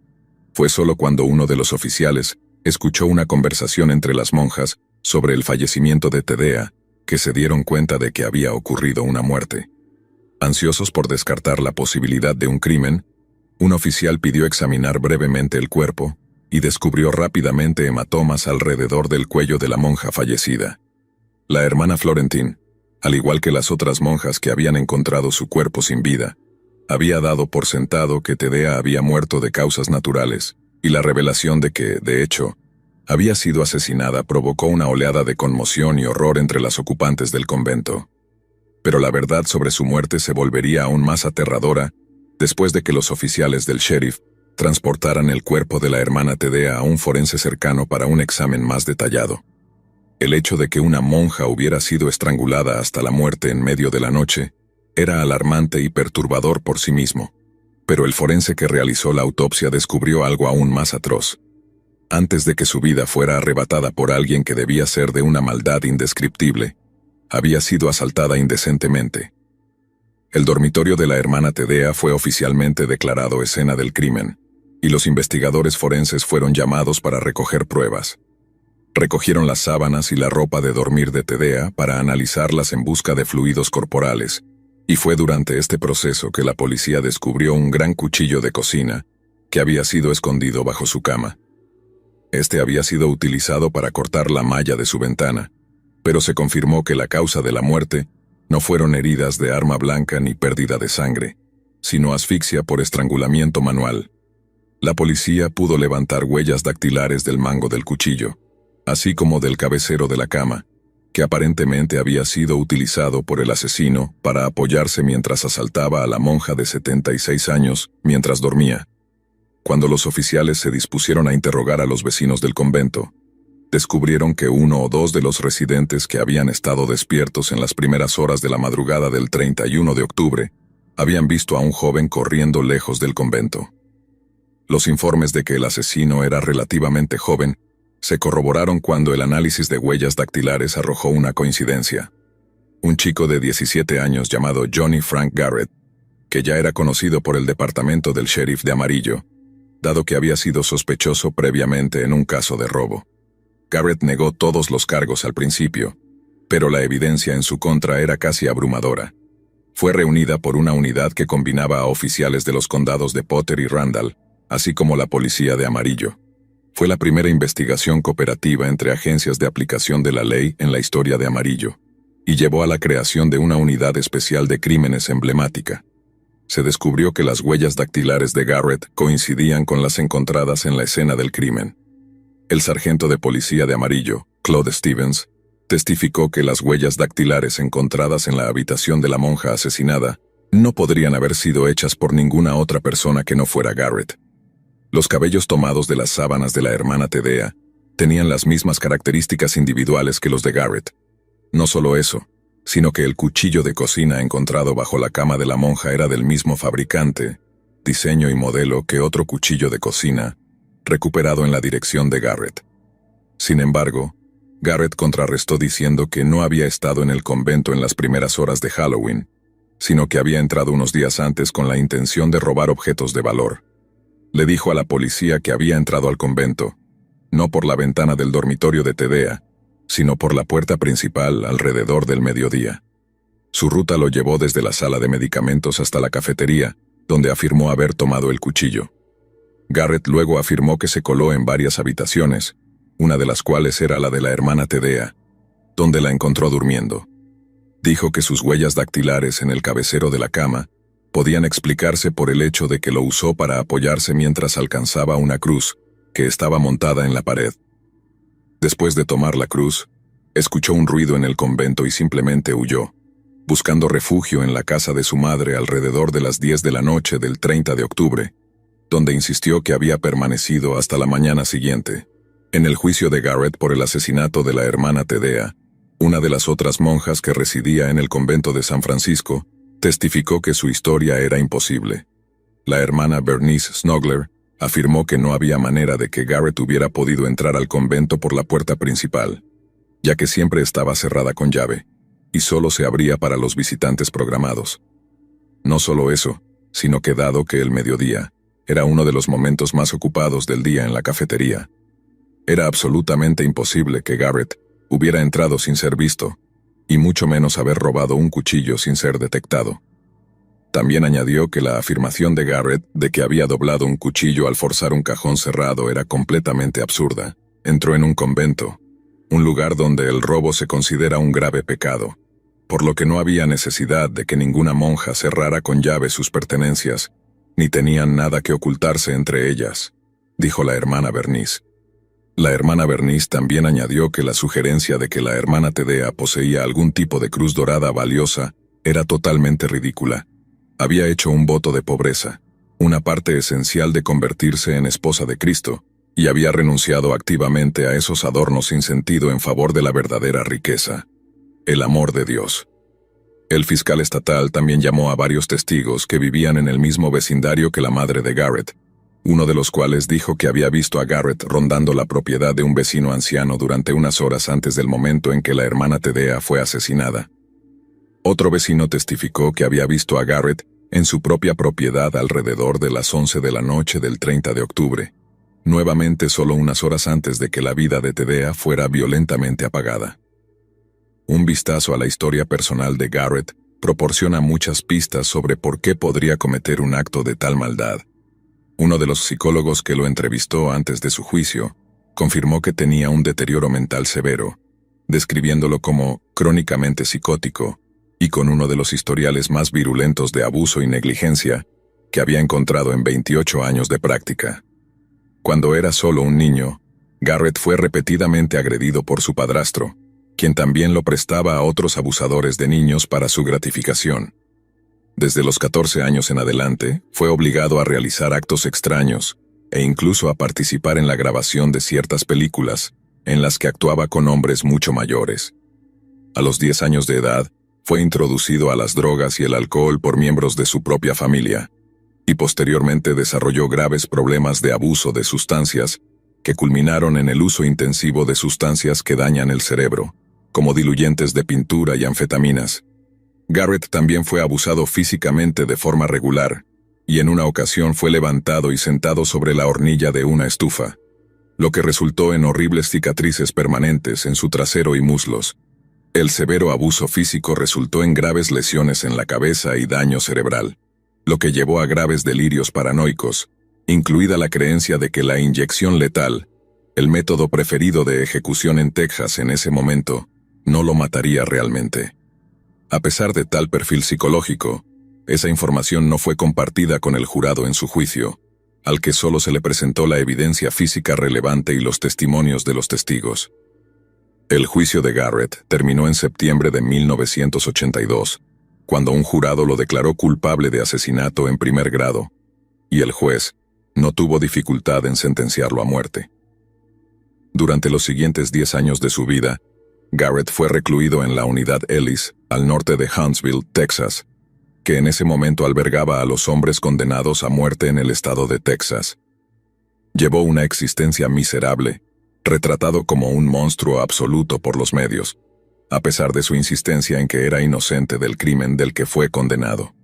Fue solo cuando uno de los oficiales escuchó una conversación entre las monjas sobre el fallecimiento de Tedea que se dieron cuenta de que había ocurrido una muerte. Ansiosos por descartar la posibilidad de un crimen, un oficial pidió examinar brevemente el cuerpo y descubrió rápidamente hematomas alrededor del cuello de la monja fallecida. La hermana Florentine, al igual que las otras monjas que habían encontrado su cuerpo sin vida, había dado por sentado que Tedea había muerto de causas naturales, y la revelación de que, de hecho, había sido asesinada provocó una oleada de conmoción y horror entre las ocupantes del convento. Pero la verdad sobre su muerte se volvería aún más aterradora después de que los oficiales del sheriff transportaran el cuerpo de la hermana Tedea a un forense cercano para un examen más detallado. El hecho de que una monja hubiera sido estrangulada hasta la muerte en medio de la noche era alarmante y perturbador por sí mismo, pero el forense que realizó la autopsia descubrió algo aún más atroz. Antes de que su vida fuera arrebatada por alguien que debía ser de una maldad indescriptible, había sido asaltada indecentemente. El dormitorio de la hermana Tedea fue oficialmente declarado escena del crimen, y los investigadores forenses fueron llamados para recoger pruebas. Recogieron las sábanas y la ropa de dormir de Tedea para analizarlas en busca de fluidos corporales, Y fue durante este proceso que la policía descubrió un gran cuchillo de cocina que había sido escondido bajo su cama. Este había sido utilizado para cortar la malla de su ventana, pero se confirmó que la causa de la muerte no fueron heridas de arma blanca ni pérdida de sangre, sino asfixia por estrangulamiento manual. La policía pudo levantar huellas dactilares del mango del cuchillo, así como del cabecero de la cama, que aparentemente había sido utilizado por el asesino para apoyarse mientras asaltaba a la monja de 76 años mientras dormía. Cuando los oficiales se dispusieron a interrogar a los vecinos del convento, descubrieron que uno o dos de los residentes que habían estado despiertos en las primeras horas de la madrugada del 31 de octubre habían visto a un joven corriendo lejos del convento. Los informes de que el asesino era relativamente joven se corroboraron cuando el análisis de huellas dactilares arrojó una coincidencia. Un chico de 17 años llamado Johnny Frank Garrett, que ya era conocido por el departamento del sheriff de Amarillo, dado que había sido sospechoso previamente en un caso de robo. Garrett negó todos los cargos al principio, pero la evidencia en su contra era casi abrumadora. Fue reunida por una unidad que combinaba a oficiales de los condados de Potter y Randall, así como la policía de Amarillo. Fue la primera investigación cooperativa entre agencias de aplicación de la ley en la historia de Amarillo, y llevó a la creación de una unidad especial de crímenes emblemática. Se descubrió que las huellas dactilares de Garrett coincidían con las encontradas en la escena del crimen. El sargento de policía de Amarillo, Claude Stevens, testificó que las huellas dactilares encontradas en la habitación de la monja asesinada no podrían haber sido hechas por ninguna otra persona que no fuera Garrett. Los cabellos tomados de las sábanas de la hermana Thedea tenían las mismas características individuales que los de Garrett. No solo eso, sino que el cuchillo de cocina encontrado bajo la cama de la monja era del mismo fabricante, diseño y modelo que otro cuchillo de cocina, recuperado en la dirección de Garrett. Sin embargo, Garrett contrarrestó diciendo que no había estado en el convento en las primeras horas de Halloween, sino que había entrado unos días antes con la intención de robar objetos de valor. Le dijo a la policía que había entrado al convento, no por la ventana del dormitorio de Thedea, sino por la puerta principal alrededor del mediodía. Su ruta lo llevó desde la sala de medicamentos hasta la cafetería, donde afirmó haber tomado el cuchillo. Garrett luego afirmó que se coló en varias habitaciones, una de las cuales era la de la hermana Thedea, donde la encontró durmiendo. Dijo que sus huellas dactilares en el cabecero de la cama podían explicarse por el hecho de que lo usó para apoyarse mientras alcanzaba una cruz que estaba montada en la pared. Después de tomar la cruz, escuchó un ruido en el convento y simplemente huyó, buscando refugio en la casa de su madre alrededor de las 10 de la noche del 30 de octubre, donde insistió que había permanecido hasta la mañana siguiente. En el juicio de Garrett por el asesinato de la hermana Thedea, una de las otras monjas que residía en el convento de San Francisco, testificó que su historia era imposible. La hermana Bernice Snogler afirmó que no había manera de que Garrett hubiera podido entrar al convento por la puerta principal, ya que siempre estaba cerrada con llave, y solo se abría para los visitantes programados. No solo eso, sino que dado que el mediodía era uno de los momentos más ocupados del día en la cafetería, era absolutamente imposible que Garrett hubiera entrado sin ser visto, y mucho menos haber robado un cuchillo sin ser detectado. También añadió que la afirmación de Garrett de que había doblado un cuchillo al forzar un cajón cerrado era completamente absurda. Entró en un convento, un lugar donde el robo se considera un grave pecado, por lo que no había necesidad de que ninguna monja cerrara con llave sus pertenencias, ni tenían nada que ocultarse entre ellas, dijo la hermana Bernice. La hermana Bernice también añadió que la sugerencia de que la hermana Thedea poseía algún tipo de cruz dorada valiosa era totalmente ridícula. Había hecho un voto de pobreza, una parte esencial de convertirse en esposa de Cristo, y había renunciado activamente a esos adornos sin sentido en favor de la verdadera riqueza, el amor de Dios. El fiscal estatal también llamó a varios testigos que vivían en el mismo vecindario que la madre de Garrett, uno de los cuales dijo que había visto a Garrett rondando la propiedad de un vecino anciano durante unas horas antes del momento en que la hermana Thedea fue asesinada. Otro vecino testificó que había visto a Garrett en su propia propiedad alrededor de las 11 de la noche del 30 de octubre, nuevamente solo unas horas antes de que la vida de Thedea fuera violentamente apagada. Un vistazo a la historia personal de Garrett proporciona muchas pistas sobre por qué podría cometer un acto de tal maldad. Uno de los psicólogos que lo entrevistó antes de su juicio confirmó que tenía un deterioro mental severo, describiéndolo como crónicamente psicótico y con uno de los historiales más virulentos de abuso y negligencia que había encontrado en 28 años de práctica. Cuando era solo un niño, Garrett fue repetidamente agredido por su padrastro, quien también lo prestaba a otros abusadores de niños para su gratificación. Desde los 14 años en adelante, fue obligado a realizar actos extraños e incluso a participar en la grabación de ciertas películas, en las que actuaba con hombres mucho mayores. A los 10 años de edad, fue introducido a las drogas y el alcohol por miembros de su propia familia, y posteriormente desarrolló graves problemas de abuso de sustancias que culminaron en el uso intensivo de sustancias que dañan el cerebro, como diluyentes de pintura y anfetaminas. Garrett también fue abusado físicamente de forma regular, y en una ocasión fue levantado y sentado sobre la hornilla de una estufa, lo que resultó en horribles cicatrices permanentes en su trasero y muslos. El severo abuso físico resultó en graves lesiones en la cabeza y daño cerebral, lo que llevó a graves delirios paranoicos, incluida la creencia de que la inyección letal, el método preferido de ejecución en Texas en ese momento, no lo mataría realmente. A pesar de tal perfil psicológico, esa información no fue compartida con el jurado en su juicio, al que solo se le presentó la evidencia física relevante y los testimonios de los testigos. El juicio de Garrett terminó en septiembre de 1982, cuando un jurado lo declaró culpable de asesinato en primer grado, y el juez no tuvo dificultad en sentenciarlo a muerte. Durante los siguientes 10 años de su vida, Garrett fue recluido en la unidad Ellis, al norte de Huntsville, Texas, que en ese momento albergaba a los hombres condenados a muerte en el estado de Texas. Llevó una existencia miserable, retratado como un monstruo absoluto por los medios, a pesar de su insistencia en que era inocente del crimen del que fue condenado.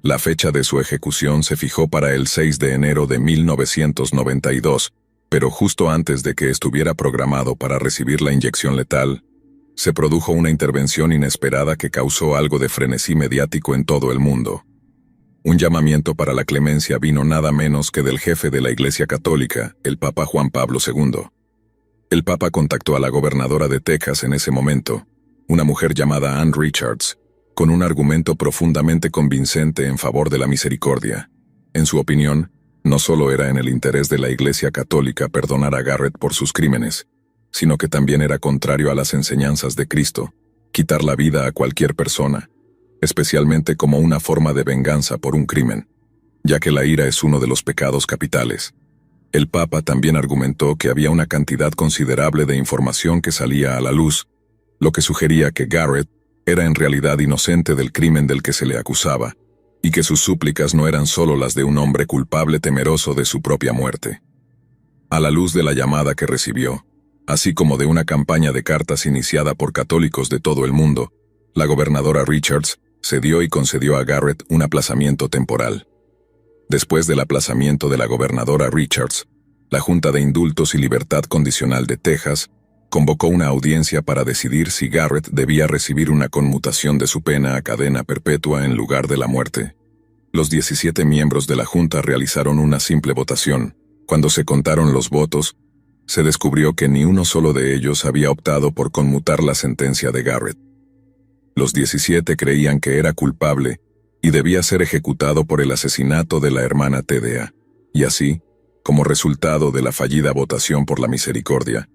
La fecha de su ejecución se fijó para el 6 de enero de 1992, pero justo antes de que estuviera programado para recibir la inyección letal, se produjo una intervención inesperada que causó algo de frenesí mediático en todo el mundo. Un llamamiento para la clemencia vino nada menos que del jefe de la Iglesia Católica, el Papa Juan Pablo II. El Papa contactó a la gobernadora de Texas en ese momento, una mujer llamada Ann Richards, con un argumento profundamente convincente en favor de la misericordia. En su opinión, no solo era en el interés de la Iglesia Católica perdonar a Garrett por sus crímenes, sino que también era contrario a las enseñanzas de Cristo, quitar la vida a cualquier persona, especialmente como una forma de venganza por un crimen, ya que la ira es uno de los pecados capitales. El Papa también argumentó que había una cantidad considerable de información que salía a la luz, lo que sugería que Garrett era en realidad inocente del crimen del que se le acusaba, y que sus súplicas no eran solo las de un hombre culpable temeroso de su propia muerte. A la luz de la llamada que recibió, así como de una campaña de cartas iniciada por católicos de todo el mundo, la gobernadora Richards cedió y concedió a Garrett un aplazamiento temporal. Después del aplazamiento de la gobernadora Richards, la Junta de Indultos y Libertad Condicional de Texas convocó una audiencia para decidir si Garrett debía recibir una conmutación de su pena a cadena perpetua en lugar de la muerte. Los 17 miembros de la Junta realizaron una simple votación. Cuando se contaron los votos, se descubrió que ni uno solo de ellos había optado por conmutar la sentencia de Garrett. Los 17 creían que era culpable y debía ser ejecutado por el asesinato de la hermana T.D.A. Y así, como resultado de la fallida votación por la misericordia,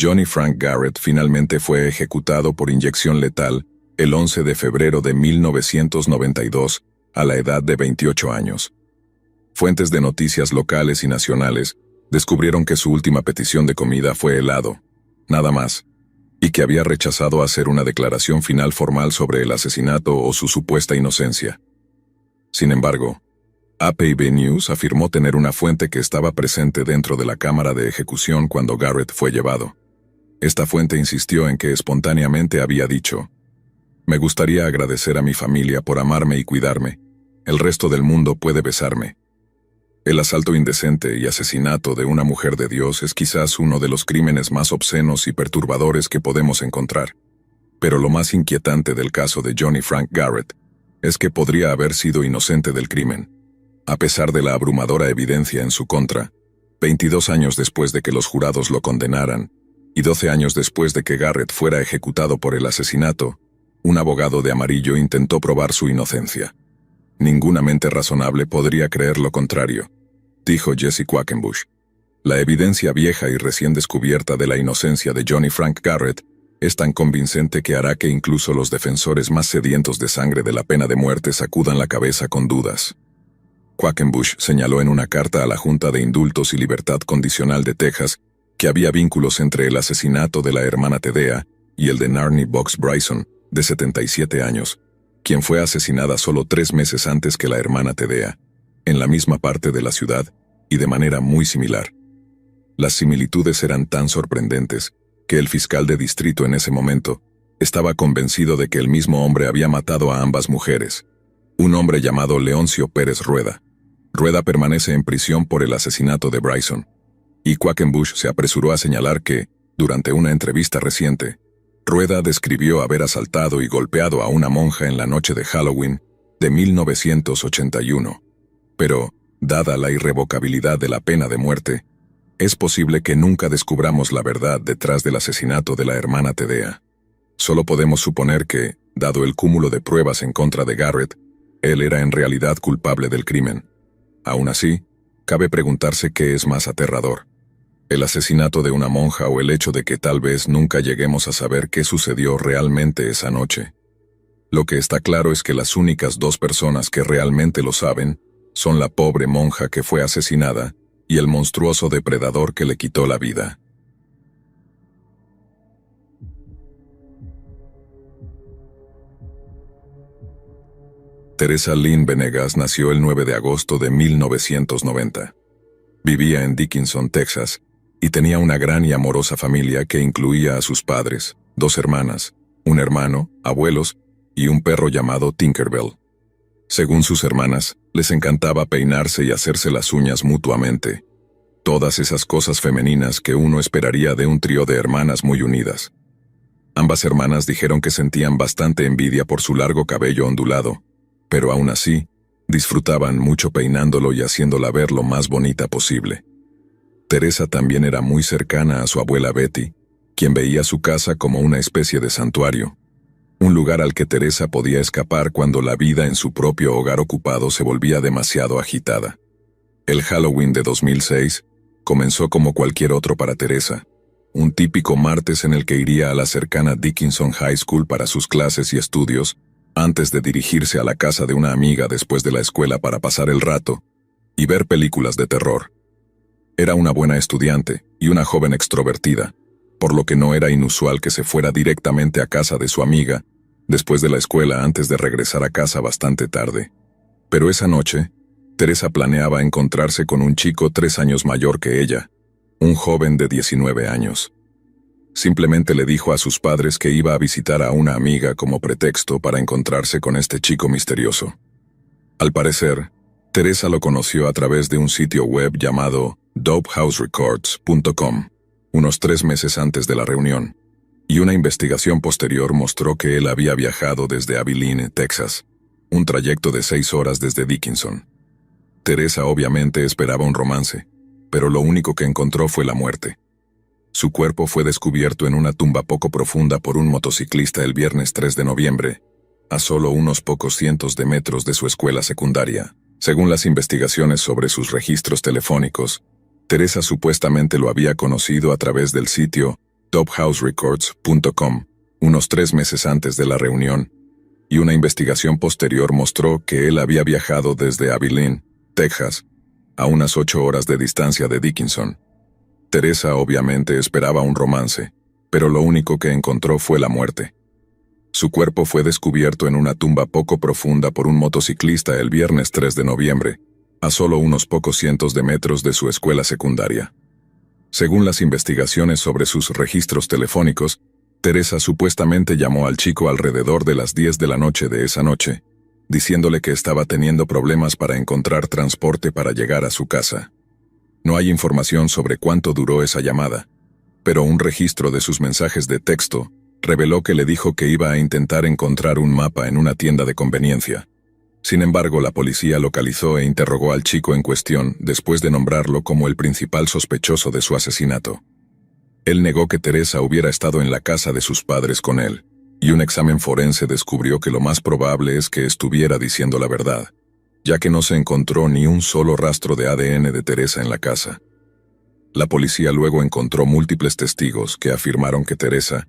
Johnny Frank Garrett finalmente fue ejecutado por inyección letal el 11 de febrero de 1992, a la edad de 28 años. Fuentes de noticias locales y nacionales descubrieron que su última petición de comida fue helado, nada más, y que había rechazado hacer una declaración final formal sobre el asesinato o su supuesta inocencia. Sin embargo, APB News afirmó tener una fuente que estaba presente dentro de la cámara de ejecución cuando Garrett fue llevado. Esta fuente insistió en que espontáneamente había dicho: «Me gustaría agradecer a mi familia por amarme y cuidarme. El resto del mundo puede besarme». El asalto indecente y asesinato de una mujer de Dios es quizás uno de los crímenes más obscenos y perturbadores que podemos encontrar. Pero lo más inquietante del caso de Johnny Frank Garrett es que podría haber sido inocente del crimen. A pesar de la abrumadora evidencia en su contra, 22 años después de que los jurados lo condenaran, y 12 años después de que Garrett fuera ejecutado por el asesinato, un abogado de amarillo intentó probar su inocencia. Ninguna mente razonable podría creer lo contrario, dijo Jesse Quackenbush. La evidencia vieja y recién descubierta de la inocencia de Johnny Frank Garrett es tan convincente que hará que incluso los defensores más sedientos de sangre de la pena de muerte sacudan la cabeza con dudas. Quackenbush señaló en una carta a la Junta de Indultos y Libertad Condicional de Texas que había vínculos entre el asesinato de la hermana Tedea y el de Narnie Box Bryson, de 77 años, quien fue asesinada solo 3 meses antes que la hermana Tedea, en la misma parte de la ciudad y de manera muy similar. Las similitudes eran tan sorprendentes que el fiscal de distrito en ese momento estaba convencido de que el mismo hombre había matado a ambas mujeres, un hombre llamado Leoncio Pérez Rueda. Rueda permanece en prisión por el asesinato de Bryson, y Quackenbush se apresuró a señalar que, durante una entrevista reciente, Rueda describió haber asaltado y golpeado a una monja en la noche de Halloween de 1981. Pero, dada la irrevocabilidad de la pena de muerte, es posible que nunca descubramos la verdad detrás del asesinato de la hermana Tedea. Solo podemos suponer que, dado el cúmulo de pruebas en contra de Garrett, él era en realidad culpable del crimen. Aún así, cabe preguntarse qué es más aterrador: el asesinato de una monja o el hecho de que tal vez nunca lleguemos a saber qué sucedió realmente esa noche. Lo que está claro es que las únicas 2 personas que realmente lo saben son la pobre monja que fue asesinada y el monstruoso depredador que le quitó la vida. Teresa Lynn Venegas nació el 9 de agosto de 1990. Vivía en Dickinson, Texas, y tenía una gran y amorosa familia que incluía a sus padres, 2 hermanas, un hermano, abuelos y un perro llamado Tinkerbell. Según sus hermanas, les encantaba peinarse y hacerse las uñas mutuamente. Todas esas cosas femeninas que uno esperaría de un trío de hermanas muy unidas. Ambas hermanas dijeron que sentían bastante envidia por su largo cabello ondulado, pero aún así, disfrutaban mucho peinándolo y haciéndola ver lo más bonita posible. Teresa también era muy cercana a su abuela Betty, quien veía su casa como una especie de santuario, un lugar al que Teresa podía escapar cuando la vida en su propio hogar ocupado se volvía demasiado agitada. El Halloween de 2006 comenzó como cualquier otro para Teresa, un típico martes en el que iría a la cercana Dickinson High School para sus clases y estudios, antes de dirigirse a la casa de una amiga después de la escuela para pasar el rato y ver películas de terror. Era una buena estudiante y una joven extrovertida, por lo que no era inusual que se fuera directamente a casa de su amiga después de la escuela antes de regresar a casa bastante tarde. Pero esa noche, Teresa planeaba encontrarse con un chico 3 años mayor que ella, un joven de 19 años. Simplemente le dijo a sus padres que iba a visitar a una amiga como pretexto para encontrarse con este chico misterioso. Al parecer, Teresa lo conoció a través de un sitio web llamado dopehouserecords.com, unos 3 meses antes de la reunión, y una investigación posterior mostró que él había viajado desde Abilene, Texas, un trayecto de 6 horas desde Dickinson. Teresa obviamente esperaba un romance, pero lo único que encontró fue la muerte. Su cuerpo fue descubierto en una tumba poco profunda por un motociclista el viernes 3 de noviembre, a solo unos pocos cientos de metros de su escuela secundaria. Según las investigaciones sobre sus registros telefónicos, Teresa supuestamente lo había conocido a través del sitio dopehouserecords.com, unos 3 meses antes de la reunión, y una investigación posterior mostró que él había viajado desde Abilene, Texas, a unas 8 horas de distancia de Dickinson. Teresa obviamente esperaba un romance, pero lo único que encontró fue la muerte. Su cuerpo fue descubierto en una tumba poco profunda por un motociclista el viernes 3 de noviembre, a solo unos pocos cientos de metros de su escuela secundaria. Según las investigaciones sobre sus registros telefónicos, Teresa supuestamente llamó al chico alrededor de las 10 de la noche de esa noche, diciéndole que estaba teniendo problemas para encontrar transporte para llegar a su casa. No hay información sobre cuánto duró esa llamada, pero un registro de sus mensajes de texto reveló que le dijo que iba a intentar encontrar un mapa en una tienda de conveniencia. Sin embargo, la policía localizó e interrogó al chico en cuestión después de nombrarlo como el principal sospechoso de su asesinato. Él negó que Teresa hubiera estado en la casa de sus padres con él, y un examen forense descubrió que lo más probable es que estuviera diciendo la verdad, ya que no se encontró ni un solo rastro de ADN de Teresa en la casa. La policía luego encontró múltiples testigos que afirmaron que Teresa,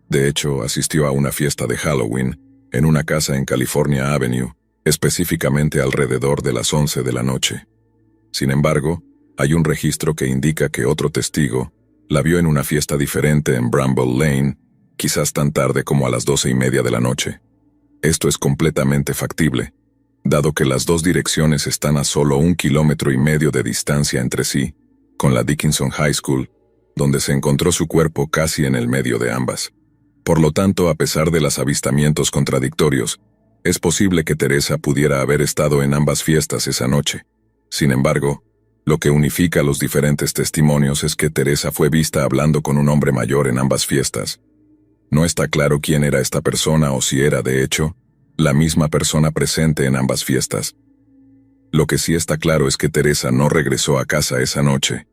de hecho, asistió a una fiesta de Halloween en una casa en California Avenue, específicamente alrededor de las 11 de la noche. Sin embargo, hay un registro que indica que otro testigo la vio en una fiesta diferente en Bramble Lane, quizás tan tarde como a las 12:30 de la noche. Esto es completamente factible, dado que las dos direcciones están a solo 1,5 kilómetros de distancia entre sí, con la Dickinson High School, donde se encontró su cuerpo casi en el medio de ambas. Por lo tanto, a pesar de los avistamientos contradictorios, es posible que Teresa pudiera haber estado en ambas fiestas esa noche. Sin embargo, lo que unifica los diferentes testimonios es que Teresa fue vista hablando con un hombre mayor en ambas fiestas. No está claro quién era esta persona o si era, de hecho, la misma persona presente en ambas fiestas. Lo que sí está claro es que Teresa no regresó a casa esa noche.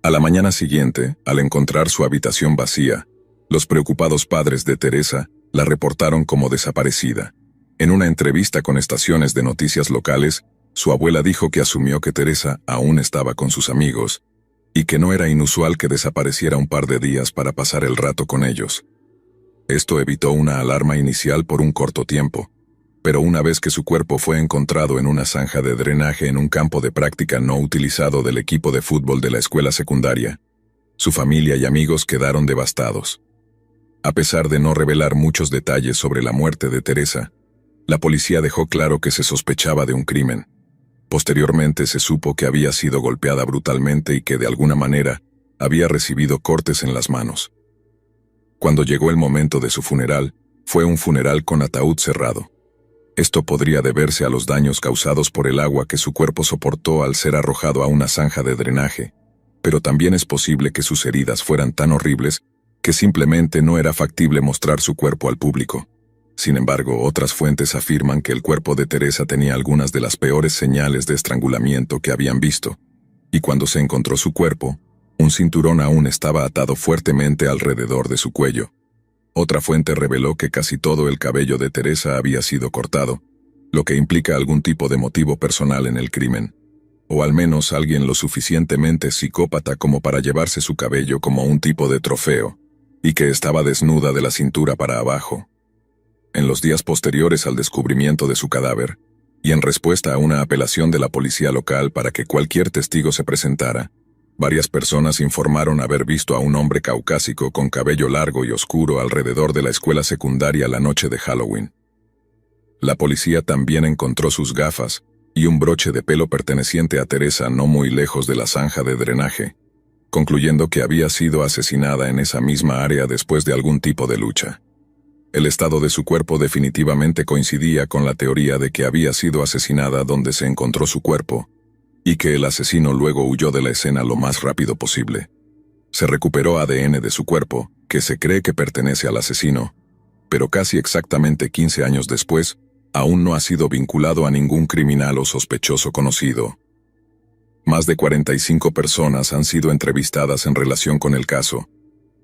A la mañana siguiente, al encontrar su habitación vacía, los preocupados padres de Teresa la reportaron como desaparecida. En una entrevista con estaciones de noticias locales, su abuela dijo que asumió que Teresa aún estaba con sus amigos, y que no era inusual que desapareciera un par de días para pasar el rato con ellos. Esto evitó una alarma inicial por un corto tiempo, pero una vez que su cuerpo fue encontrado en una zanja de drenaje en un campo de práctica no utilizado del equipo de fútbol de la escuela secundaria, su familia y amigos quedaron devastados. A pesar de no revelar muchos detalles sobre la muerte de Teresa, la policía dejó claro que se sospechaba de un crimen. Posteriormente se supo que había sido golpeada brutalmente y que de alguna manera había recibido cortes en las manos. Cuando llegó el momento de su funeral, fue un funeral con ataúd cerrado. Esto podría deberse a los daños causados por el agua que su cuerpo soportó al ser arrojado a una zanja de drenaje, pero también es posible que sus heridas fueran tan horribles que simplemente no era factible mostrar su cuerpo al público. Sin embargo, otras fuentes afirman que el cuerpo de Teresa tenía algunas de las peores señales de estrangulamiento que habían visto, y cuando se encontró su cuerpo, un cinturón aún estaba atado fuertemente alrededor de su cuello. Otra fuente reveló que casi todo el cabello de Teresa había sido cortado, lo que implica algún tipo de motivo personal en el crimen, o al menos alguien lo suficientemente psicópata como para llevarse su cabello como un tipo de trofeo, y que estaba desnuda de la cintura para abajo. En los días posteriores al descubrimiento de su cadáver, y en respuesta a una apelación de la policía local para que cualquier testigo se presentara, varias personas informaron haber visto a un hombre caucásico con cabello largo y oscuro alrededor de la escuela secundaria la noche de Halloween. La policía también encontró sus gafas y un broche de pelo perteneciente a Teresa no muy lejos de la zanja de drenaje, concluyendo que había sido asesinada en esa misma área después de algún tipo de lucha. El estado de su cuerpo definitivamente coincidía con la teoría de que había sido asesinada donde se encontró su cuerpo, y que el asesino luego huyó de la escena lo más rápido posible. Se recuperó ADN de su cuerpo, que se cree que pertenece al asesino, pero casi exactamente 15 años después, aún no ha sido vinculado a ningún criminal o sospechoso conocido. Más de 45 personas han sido entrevistadas en relación con el caso,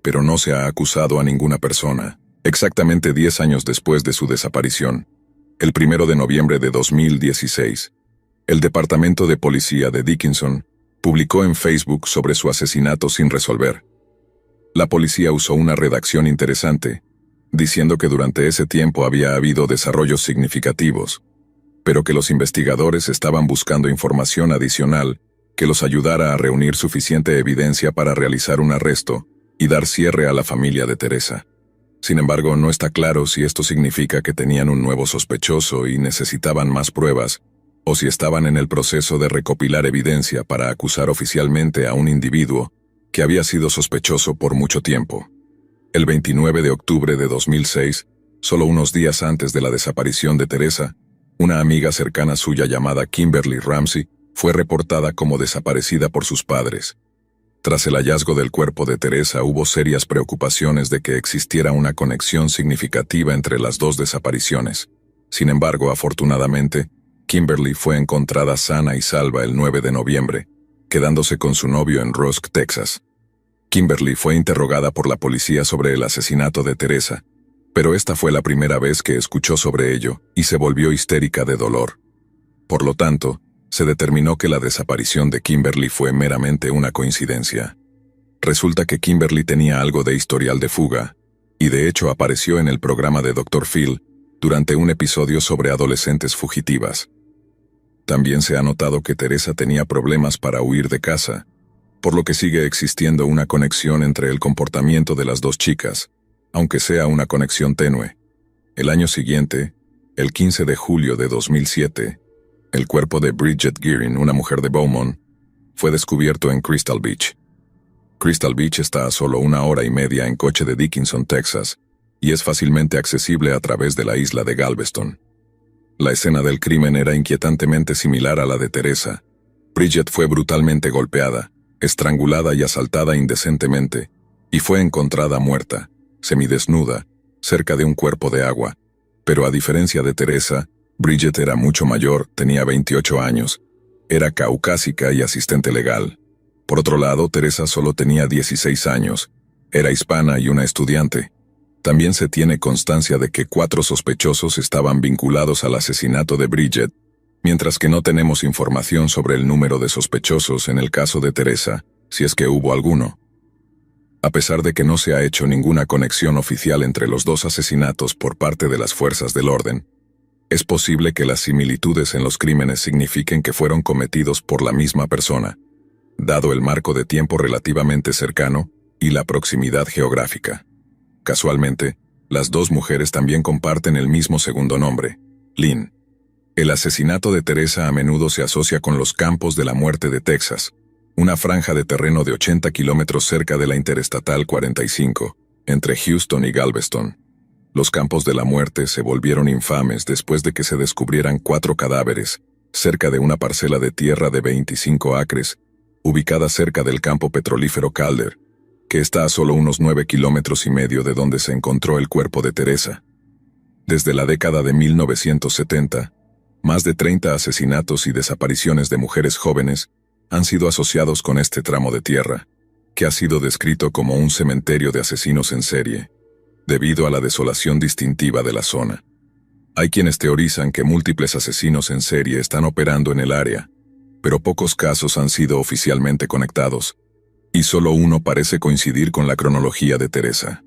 pero no se ha acusado a ninguna persona. Exactamente 10 años después de su desaparición, el 1 de noviembre de 2016, el Departamento de Policía de Dickinson publicó en Facebook sobre su asesinato sin resolver. La policía usó una redacción interesante, diciendo que durante ese tiempo había habido desarrollos significativos, pero que los investigadores estaban buscando información adicional que los ayudara a reunir suficiente evidencia para realizar un arresto y dar cierre a la familia de Teresa. Sin embargo, no está claro si esto significa que tenían un nuevo sospechoso y necesitaban más pruebas, o si estaban en el proceso de recopilar evidencia para acusar oficialmente a un individuo que había sido sospechoso por mucho tiempo. El 29 de octubre de 2006, solo unos días antes de la desaparición de Teresa, una amiga cercana suya llamada Kimberly Ramsey fue reportada como desaparecida por sus padres. Tras el hallazgo del cuerpo de Teresa hubo serias preocupaciones de que existiera una conexión significativa entre las dos desapariciones. Sin embargo, afortunadamente, Kimberly fue encontrada sana y salva el 9 de noviembre, quedándose con su novio en Rusk, Texas. Kimberly fue interrogada por la policía sobre el asesinato de Teresa, pero esta fue la primera vez que escuchó sobre ello y se volvió histérica de dolor. Por lo tanto, se determinó que la desaparición de Kimberly fue meramente una coincidencia. Resulta que Kimberly tenía algo de historial de fuga, y de hecho apareció en el programa de Dr. Phil durante un episodio sobre adolescentes fugitivas. También se ha notado que Teresa tenía problemas para huir de casa, por lo que sigue existiendo una conexión entre el comportamiento de las dos chicas, aunque sea una conexión tenue. El año siguiente, el 15 de julio de 2007, el cuerpo de Bridget Gearing, una mujer de Beaumont, fue descubierto en Crystal Beach. Crystal Beach está a solo 1 hora y media en coche de Dickinson, Texas, y es fácilmente accesible a través de la isla de Galveston. La escena del crimen era inquietantemente similar a la de Teresa. Bridget fue brutalmente golpeada, estrangulada y asaltada indecentemente, y fue encontrada muerta, semidesnuda, cerca de un cuerpo de agua. Pero a diferencia de Teresa, Bridget era mucho mayor, tenía 28 años, era caucásica y asistente legal. Por otro lado, Teresa solo tenía 16 años, era hispana y una estudiante. También se tiene constancia de que 4 sospechosos estaban vinculados al asesinato de Bridget, mientras que no tenemos información sobre el número de sospechosos en el caso de Teresa, si es que hubo alguno. A pesar de que no se ha hecho ninguna conexión oficial entre los dos asesinatos por parte de las fuerzas del orden, es posible que las similitudes en los crímenes signifiquen que fueron cometidos por la misma persona, dado el marco de tiempo relativamente cercano y la proximidad geográfica. Casualmente, las dos mujeres también comparten el mismo segundo nombre, Lynn. El asesinato de Teresa a menudo se asocia con los Campos de la Muerte de Texas, una franja de terreno de 80 kilómetros cerca de la Interestatal 45, entre Houston y Galveston. Los Campos de la Muerte se volvieron infames después de que se descubrieran 4 cadáveres, cerca de una parcela de tierra de 25 acres, ubicada cerca del campo petrolífero Calder, que está a solo unos 9,5 kilómetros de donde se encontró el cuerpo de Teresa. Desde la década de 1970, más de 30 asesinatos y desapariciones de mujeres jóvenes han sido asociados con este tramo de tierra, que ha sido descrito como un cementerio de asesinos en serie, debido a la desolación distintiva de la zona. Hay quienes teorizan que múltiples asesinos en serie están operando en el área, pero pocos casos han sido oficialmente conectados, y solo uno parece coincidir con la cronología de Teresa.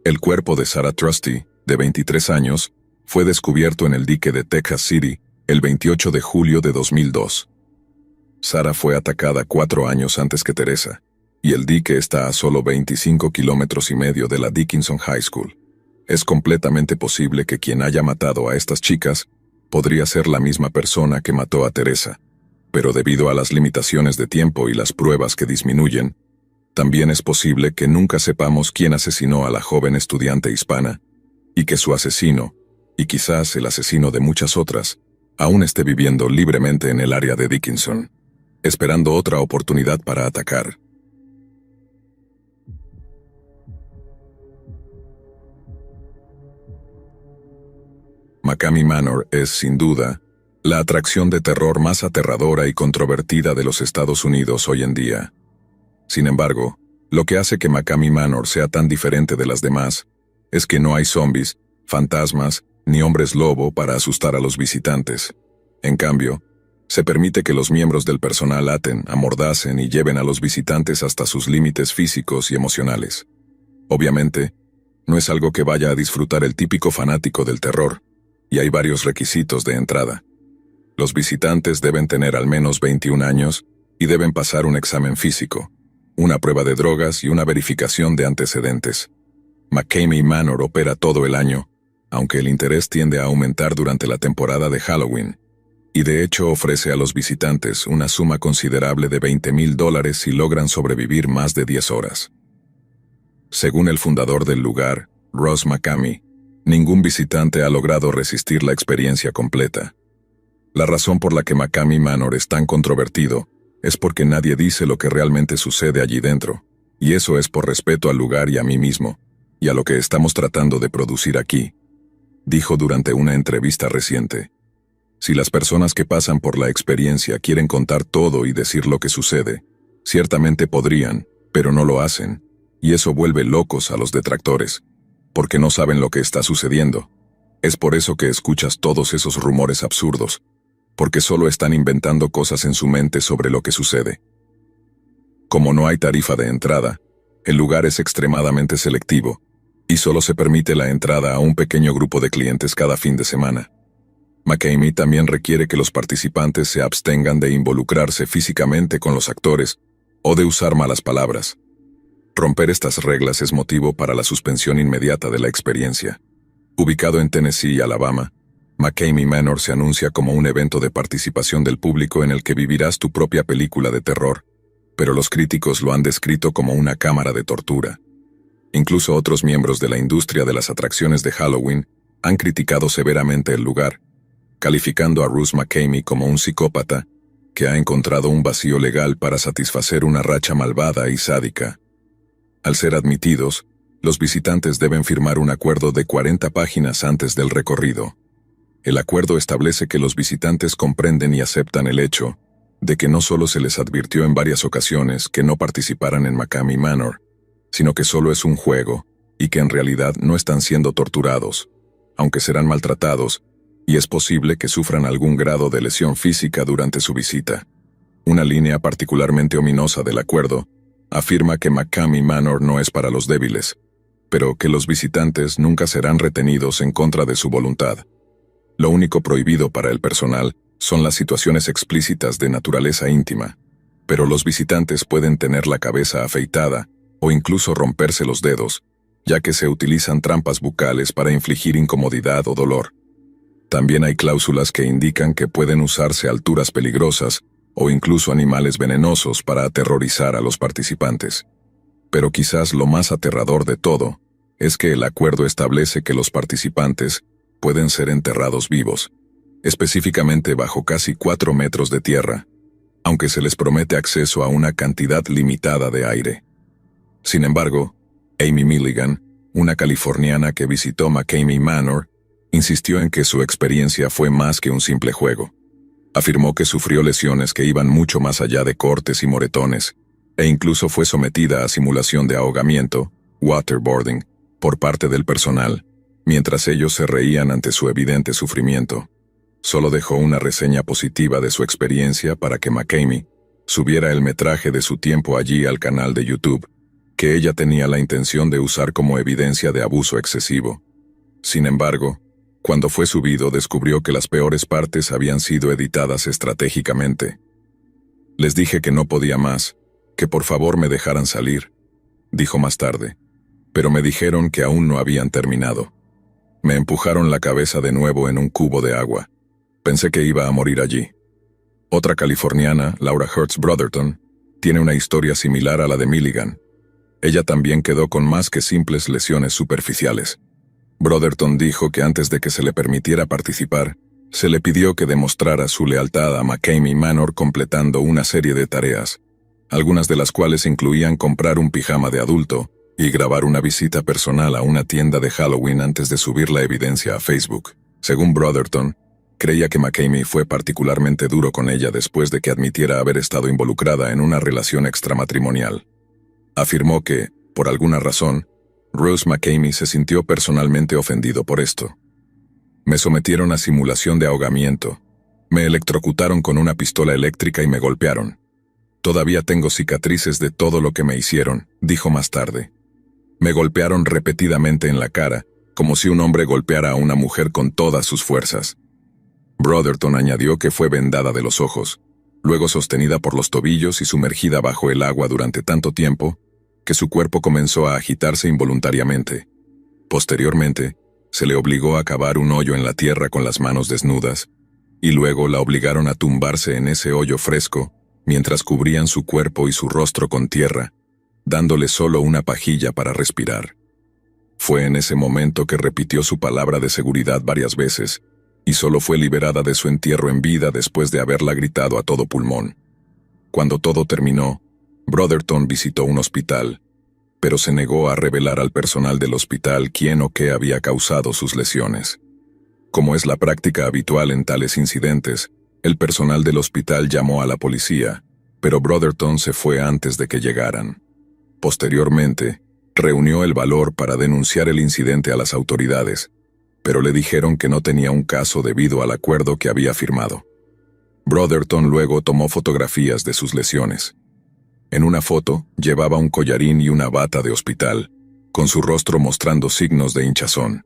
El cuerpo de Sarah Trusty, de 23 años, fue descubierto en el dique de Texas City el 28 de julio de 2002. Sarah fue atacada 4 años antes que Teresa, y el dique está a solo 25,5 kilómetros de la Dickinson High School. Es completamente posible que quien haya matado a estas chicas podría ser la misma persona que mató a Teresa, pero debido a las limitaciones de tiempo y las pruebas que disminuyen, también es posible que nunca sepamos quién asesinó a la joven estudiante hispana, y que su asesino, y quizás el asesino de muchas otras, aún esté viviendo libremente en el área de Dickinson, esperando otra oportunidad para atacar. McCamey Manor es, sin duda, la atracción de terror más aterradora y controvertida de los Estados Unidos hoy en día. Sin embargo, lo que hace que McCamey Manor sea tan diferente de las demás es que no hay zombies, fantasmas, ni hombres lobo para asustar a los visitantes. En cambio, se permite que los miembros del personal aten, amordacen y lleven a los visitantes hasta sus límites físicos y emocionales. Obviamente, no es algo que vaya a disfrutar el típico fanático del terror, y hay varios requisitos de entrada. Los visitantes deben tener al menos 21 años y deben pasar un examen físico, una prueba de drogas y una verificación de antecedentes. McCamey Manor opera todo el año, aunque el interés tiende a aumentar durante la temporada de Halloween, y de hecho ofrece a los visitantes una suma considerable de $20,000 si logran sobrevivir más de 10 horas. Según el fundador del lugar, Ross McCamey, ningún visitante ha logrado resistir la experiencia completa. La razón por la que McCamey Manor es tan controvertido es porque nadie dice lo que realmente sucede allí dentro, y eso es por respeto al lugar y a mí mismo, y a lo que estamos tratando de producir aquí, dijo durante una entrevista reciente. Si las personas que pasan por la experiencia quieren contar todo y decir lo que sucede, ciertamente podrían, pero no lo hacen, y eso vuelve locos a los detractores, porque no saben lo que está sucediendo. Es por eso que escuchas todos esos rumores absurdos, porque solo están inventando cosas en su mente sobre lo que sucede. Como no hay tarifa de entrada, el lugar es extremadamente selectivo, y solo se permite la entrada a un pequeño grupo de clientes cada fin de semana. McCamey también requiere que los participantes se abstengan de involucrarse físicamente con los actores o de usar malas palabras. Romper estas reglas es motivo para la suspensión inmediata de la experiencia. Ubicado en Tennessee y Alabama, McCamey Manor se anuncia como un evento de participación del público en el que vivirás tu propia película de terror, pero los críticos lo han descrito como una cámara de tortura. Incluso otros miembros de la industria de las atracciones de Halloween han criticado severamente el lugar, calificando a Russ McCamey como un psicópata que ha encontrado un vacío legal para satisfacer una racha malvada y sádica. Al ser admitidos, los visitantes deben firmar un acuerdo de 40 páginas antes del recorrido. El acuerdo establece que los visitantes comprenden y aceptan el hecho de que no solo se les advirtió en varias ocasiones que no participaran en McCamey Manor, sino que solo es un juego y que en realidad no están siendo torturados, aunque serán maltratados, y es posible que sufran algún grado de lesión física durante su visita. Una línea particularmente ominosa del acuerdo afirma que McCamey Manor no es para los débiles, pero que los visitantes nunca serán retenidos en contra de su voluntad. Lo único prohibido para el personal son las situaciones explícitas de naturaleza íntima, pero los visitantes pueden tener la cabeza afeitada o incluso romperse los dedos, ya que se utilizan trampas bucales para infligir incomodidad o dolor. También hay cláusulas que indican que pueden usarse alturas peligrosas o incluso animales venenosos para aterrorizar a los participantes. Pero quizás lo más aterrador de todo es que el acuerdo establece que los participantes pueden ser enterrados vivos, específicamente bajo casi 4 metros de tierra, aunque se les promete acceso a una cantidad limitada de aire. Sin embargo, Amy Milligan, una californiana que visitó McCamey Manor, insistió en que su experiencia fue más que un simple juego. Afirmó que sufrió lesiones que iban mucho más allá de cortes y moretones, e incluso fue sometida a simulación de ahogamiento, waterboarding, por parte del personal, mientras ellos se reían ante su evidente sufrimiento. Solo dejó una reseña positiva de su experiencia para que McCamey subiera el metraje de su tiempo allí al canal de YouTube, que ella tenía la intención de usar como evidencia de abuso excesivo. Sin embargo, cuando fue subido descubrió que las peores partes habían sido editadas estratégicamente. Les dije que no podía más, que por favor me dejaran salir, dijo más tarde, pero me dijeron que aún no habían terminado. Me empujaron la cabeza de nuevo en un cubo de agua. Pensé que iba a morir allí. Otra californiana, Laura Hertz Brotherton, tiene una historia similar a la de Milligan. Ella también quedó con más que simples lesiones superficiales. Brotherton dijo que antes de que se le permitiera participar, se le pidió que demostrara su lealtad a McCamey Manor completando una serie de tareas, algunas de las cuales incluían comprar un pijama de adulto y grabar una visita personal a una tienda de Halloween antes de subir la evidencia a Facebook. Según Brotherton, creía que McCamey fue particularmente duro con ella después de que admitiera haber estado involucrada en una relación extramatrimonial. Afirmó que, por alguna razón, Russ McCamey se sintió personalmente ofendido por esto. Me sometieron a simulación de ahogamiento. Me electrocutaron con una pistola eléctrica y me golpearon. Todavía tengo cicatrices de todo lo que me hicieron, dijo más tarde. Me golpearon repetidamente en la cara, como si un hombre golpeara a una mujer con todas sus fuerzas. Brotherton añadió que fue vendada de los ojos, luego sostenida por los tobillos y sumergida bajo el agua durante tanto tiempo que su cuerpo comenzó a agitarse involuntariamente. Posteriormente, se le obligó a cavar un hoyo en la tierra con las manos desnudas, y luego la obligaron a tumbarse en ese hoyo fresco, mientras cubrían su cuerpo y su rostro con tierra, dándole solo una pajilla para respirar. Fue en ese momento que repitió su palabra de seguridad varias veces, y solo fue liberada de su entierro en vida después de haberla gritado a todo pulmón. Cuando todo terminó, Brotherton visitó un hospital, pero se negó a revelar al personal del hospital quién o qué había causado sus lesiones. Como es la práctica habitual en tales incidentes, el personal del hospital llamó a la policía, pero Brotherton se fue antes de que llegaran. Posteriormente, reunió el valor para denunciar el incidente a las autoridades, pero le dijeron que no tenía un caso debido al acuerdo que había firmado. Brotherton luego tomó fotografías de sus lesiones. En una foto, llevaba un collarín y una bata de hospital, con su rostro mostrando signos de hinchazón.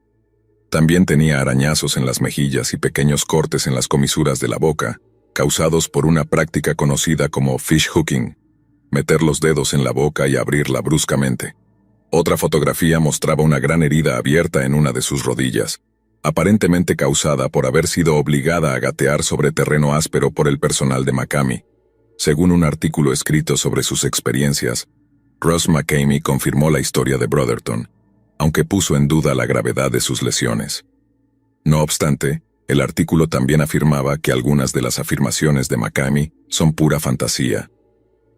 También tenía arañazos en las mejillas y pequeños cortes en las comisuras de la boca, causados por una práctica conocida como fish hooking, meter los dedos en la boca y abrirla bruscamente. Otra fotografía mostraba una gran herida abierta en una de sus rodillas, aparentemente causada por haber sido obligada a gatear sobre terreno áspero por el personal de McCamey. Según un artículo escrito sobre sus experiencias, Russ McCamey confirmó la historia de Brotherton, aunque puso en duda la gravedad de sus lesiones. No obstante, el artículo también afirmaba que algunas de las afirmaciones de McCamey son pura fantasía.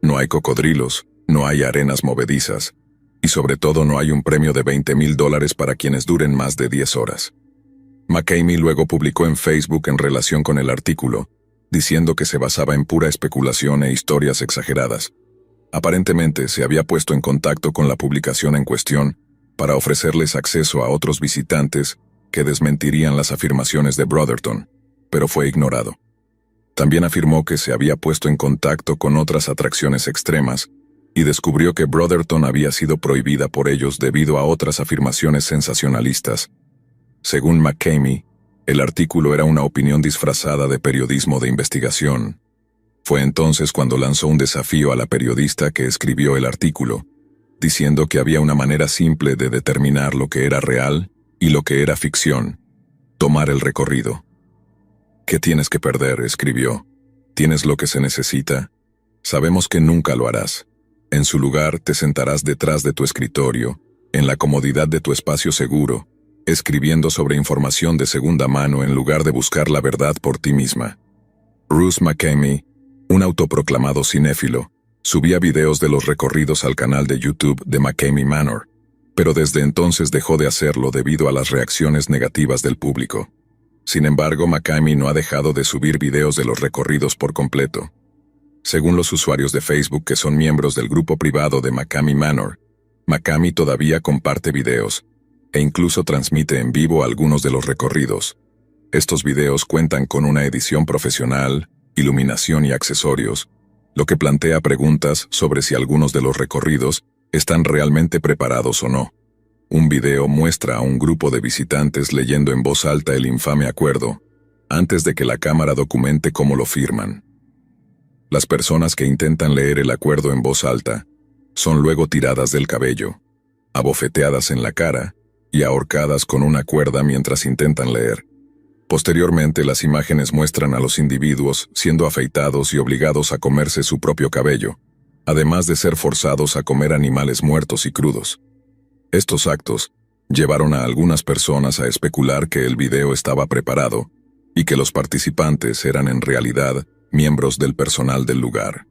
No hay cocodrilos, no hay arenas movedizas, y sobre todo no hay un premio de $20,000 para quienes duren más de 10 horas. McCamey luego publicó en Facebook en relación con el artículo, diciendo que se basaba en pura especulación e historias exageradas. Aparentemente se había puesto en contacto con la publicación en cuestión para ofrecerles acceso a otros visitantes que desmentirían las afirmaciones de Brotherton, pero fue ignorado. También afirmó que se había puesto en contacto con otras atracciones extremas y descubrió que Brotherton había sido prohibida por ellos debido a otras afirmaciones sensacionalistas. Según McCamey, el artículo era una opinión disfrazada de periodismo de investigación. Fue entonces cuando lanzó un desafío a la periodista que escribió el artículo, diciendo que había una manera simple de determinar lo que era real y lo que era ficción: tomar el recorrido. ¿Qué tienes que perder?, escribió. ¿Tienes lo que se necesita? Sabemos que nunca lo harás. En su lugar te sentarás detrás de tu escritorio, en la comodidad de tu espacio seguro, escribiendo sobre información de segunda mano en lugar de buscar la verdad por ti misma. Russ McCamey, un autoproclamado cinéfilo, subía videos de los recorridos al canal de YouTube de McCamey Manor, pero desde entonces dejó de hacerlo debido a las reacciones negativas del público. Sin embargo, McCamey no ha dejado de subir videos de los recorridos por completo. Según los usuarios de Facebook que son miembros del grupo privado de McCamey Manor, McCamey todavía comparte videos, e incluso transmite en vivo algunos de los recorridos. Estos videos cuentan con una edición profesional, iluminación y accesorios, lo que plantea preguntas sobre si algunos de los recorridos están realmente preparados o no. Un video muestra a un grupo de visitantes leyendo en voz alta el infame acuerdo, antes de que la cámara documente cómo lo firman. Las personas que intentan leer el acuerdo en voz alta son luego tiradas del cabello, abofeteadas en la cara y ahorcadas con una cuerda mientras intentan leer. Posteriormente, las imágenes muestran a los individuos siendo afeitados y obligados a comerse su propio cabello, además de ser forzados a comer animales muertos y crudos. Estos actos llevaron a algunas personas a especular que el video estaba preparado y que los participantes eran en realidad miembros del personal del lugar.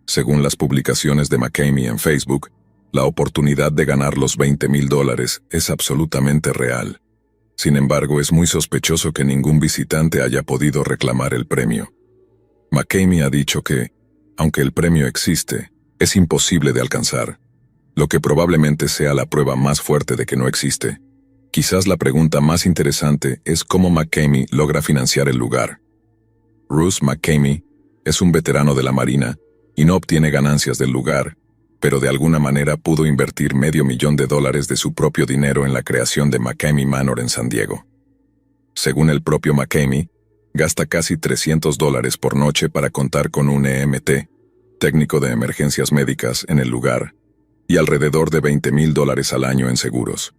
Según las publicaciones de McCamey en Facebook, la oportunidad de ganar los $20,000 es absolutamente real. Sin embargo, es muy sospechoso que ningún visitante haya podido reclamar el premio. McCamey ha dicho que, aunque el premio existe, es imposible de alcanzar, lo que probablemente sea la prueba más fuerte de que no existe. Quizás la pregunta más interesante es cómo McCamey logra financiar el lugar. Russ McCamey es un veterano de la Marina y no obtiene ganancias del lugar, pero de alguna manera pudo invertir $500,000 de su propio dinero en la creación de McCamey Manor en San Diego. Según el propio McCamey, gasta casi $300 por noche para contar con un EMT, técnico de emergencias médicas, en el lugar, y alrededor de $20,000 al año en seguros.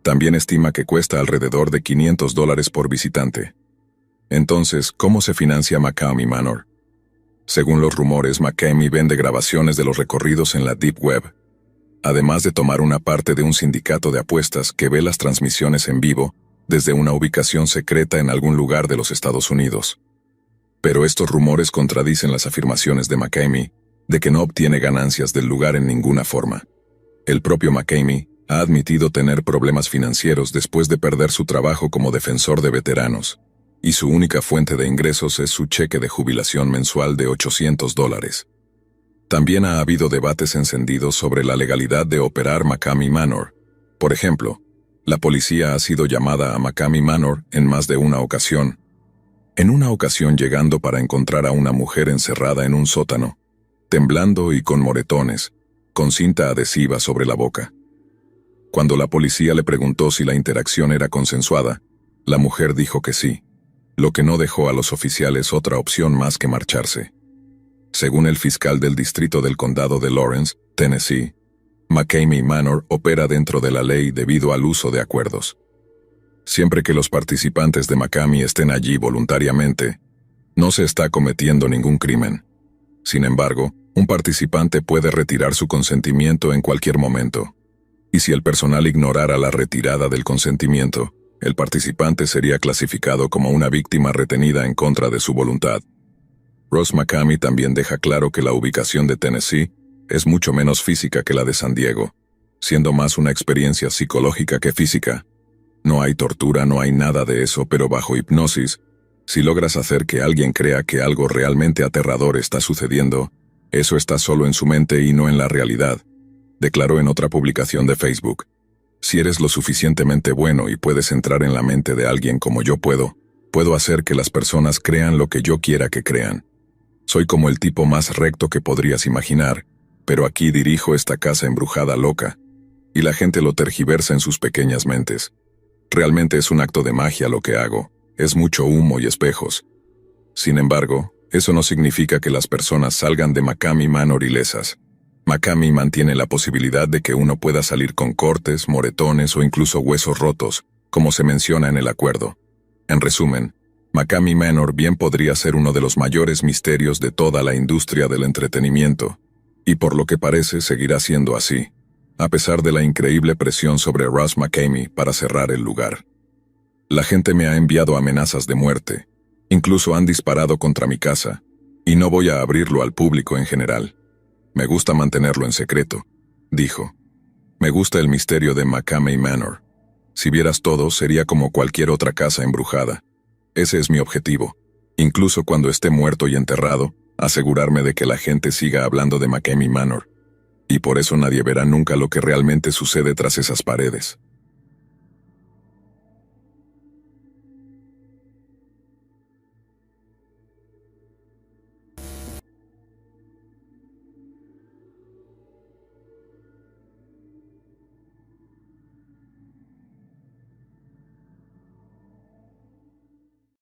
También estima que cuesta alrededor de $500 por visitante. Entonces, ¿cómo se financia McCamey Manor? Según los rumores, McCamey vende grabaciones de los recorridos en la Deep Web, además de tomar una parte de un sindicato de apuestas que ve las transmisiones en vivo desde una ubicación secreta en algún lugar de los Estados Unidos. Pero estos rumores contradicen las afirmaciones de McCamey de que no obtiene ganancias del lugar en ninguna forma. El propio McCamey ha admitido tener problemas financieros después de perder su trabajo como defensor de veteranos, y su única fuente de ingresos es su cheque de jubilación mensual de $800. También ha habido debates encendidos sobre la legalidad de operar McCamey Manor. Por ejemplo, la policía ha sido llamada a McCamey Manor en más de una ocasión. En una ocasión llegando para encontrar a una mujer encerrada en un sótano, temblando y con moretones, con cinta adhesiva sobre la boca. Cuando la policía le preguntó si la interacción era consensuada, la mujer dijo que sí, lo que no dejó a los oficiales otra opción más que marcharse. Según el fiscal del distrito del condado de Lawrence, Tennessee, McCamey Manor opera dentro de la ley debido al uso de acuerdos. Siempre que los participantes de McCamey estén allí voluntariamente, no se está cometiendo ningún crimen. Sin embargo, un participante puede retirar su consentimiento en cualquier momento. Y si el personal ignorara la retirada del consentimiento, el participante sería clasificado como una víctima retenida en contra de su voluntad. Ross McCamey también deja claro que la ubicación de Tennessee es mucho menos física que la de San Diego, siendo más una experiencia psicológica que física. No hay tortura, no hay nada de eso, pero bajo hipnosis, si logras hacer que alguien crea que algo realmente aterrador está sucediendo, eso está solo en su mente y no en la realidad, declaró en otra publicación de Facebook. Si eres lo suficientemente bueno y puedes entrar en la mente de alguien como yo puedo hacer que las personas crean lo que yo quiera que crean. Soy como el tipo más recto que podrías imaginar, pero aquí dirijo esta casa embrujada loca, y la gente lo tergiversa en sus pequeñas mentes. Realmente es un acto de magia lo que hago, es mucho humo y espejos. Sin embargo, eso no significa que las personas salgan de McCamey Manor ilesas. McCamey mantiene la posibilidad de que uno pueda salir con cortes, moretones o incluso huesos rotos, como se menciona en el acuerdo. En resumen, McCamey Manor bien podría ser uno de los mayores misterios de toda la industria del entretenimiento, y por lo que parece seguirá siendo así, a pesar de la increíble presión sobre Ross McCamey para cerrar el lugar. La gente me ha enviado amenazas de muerte, incluso han disparado contra mi casa, y no voy a abrirlo al público en general. Me gusta mantenerlo en secreto, dijo. Me gusta el misterio de McCamey Manor. Si vieras todo, sería como cualquier otra casa embrujada. Ese es mi objetivo. Incluso cuando esté muerto y enterrado, asegurarme de que la gente siga hablando de McCamey Manor. Y por eso nadie verá nunca lo que realmente sucede tras esas paredes.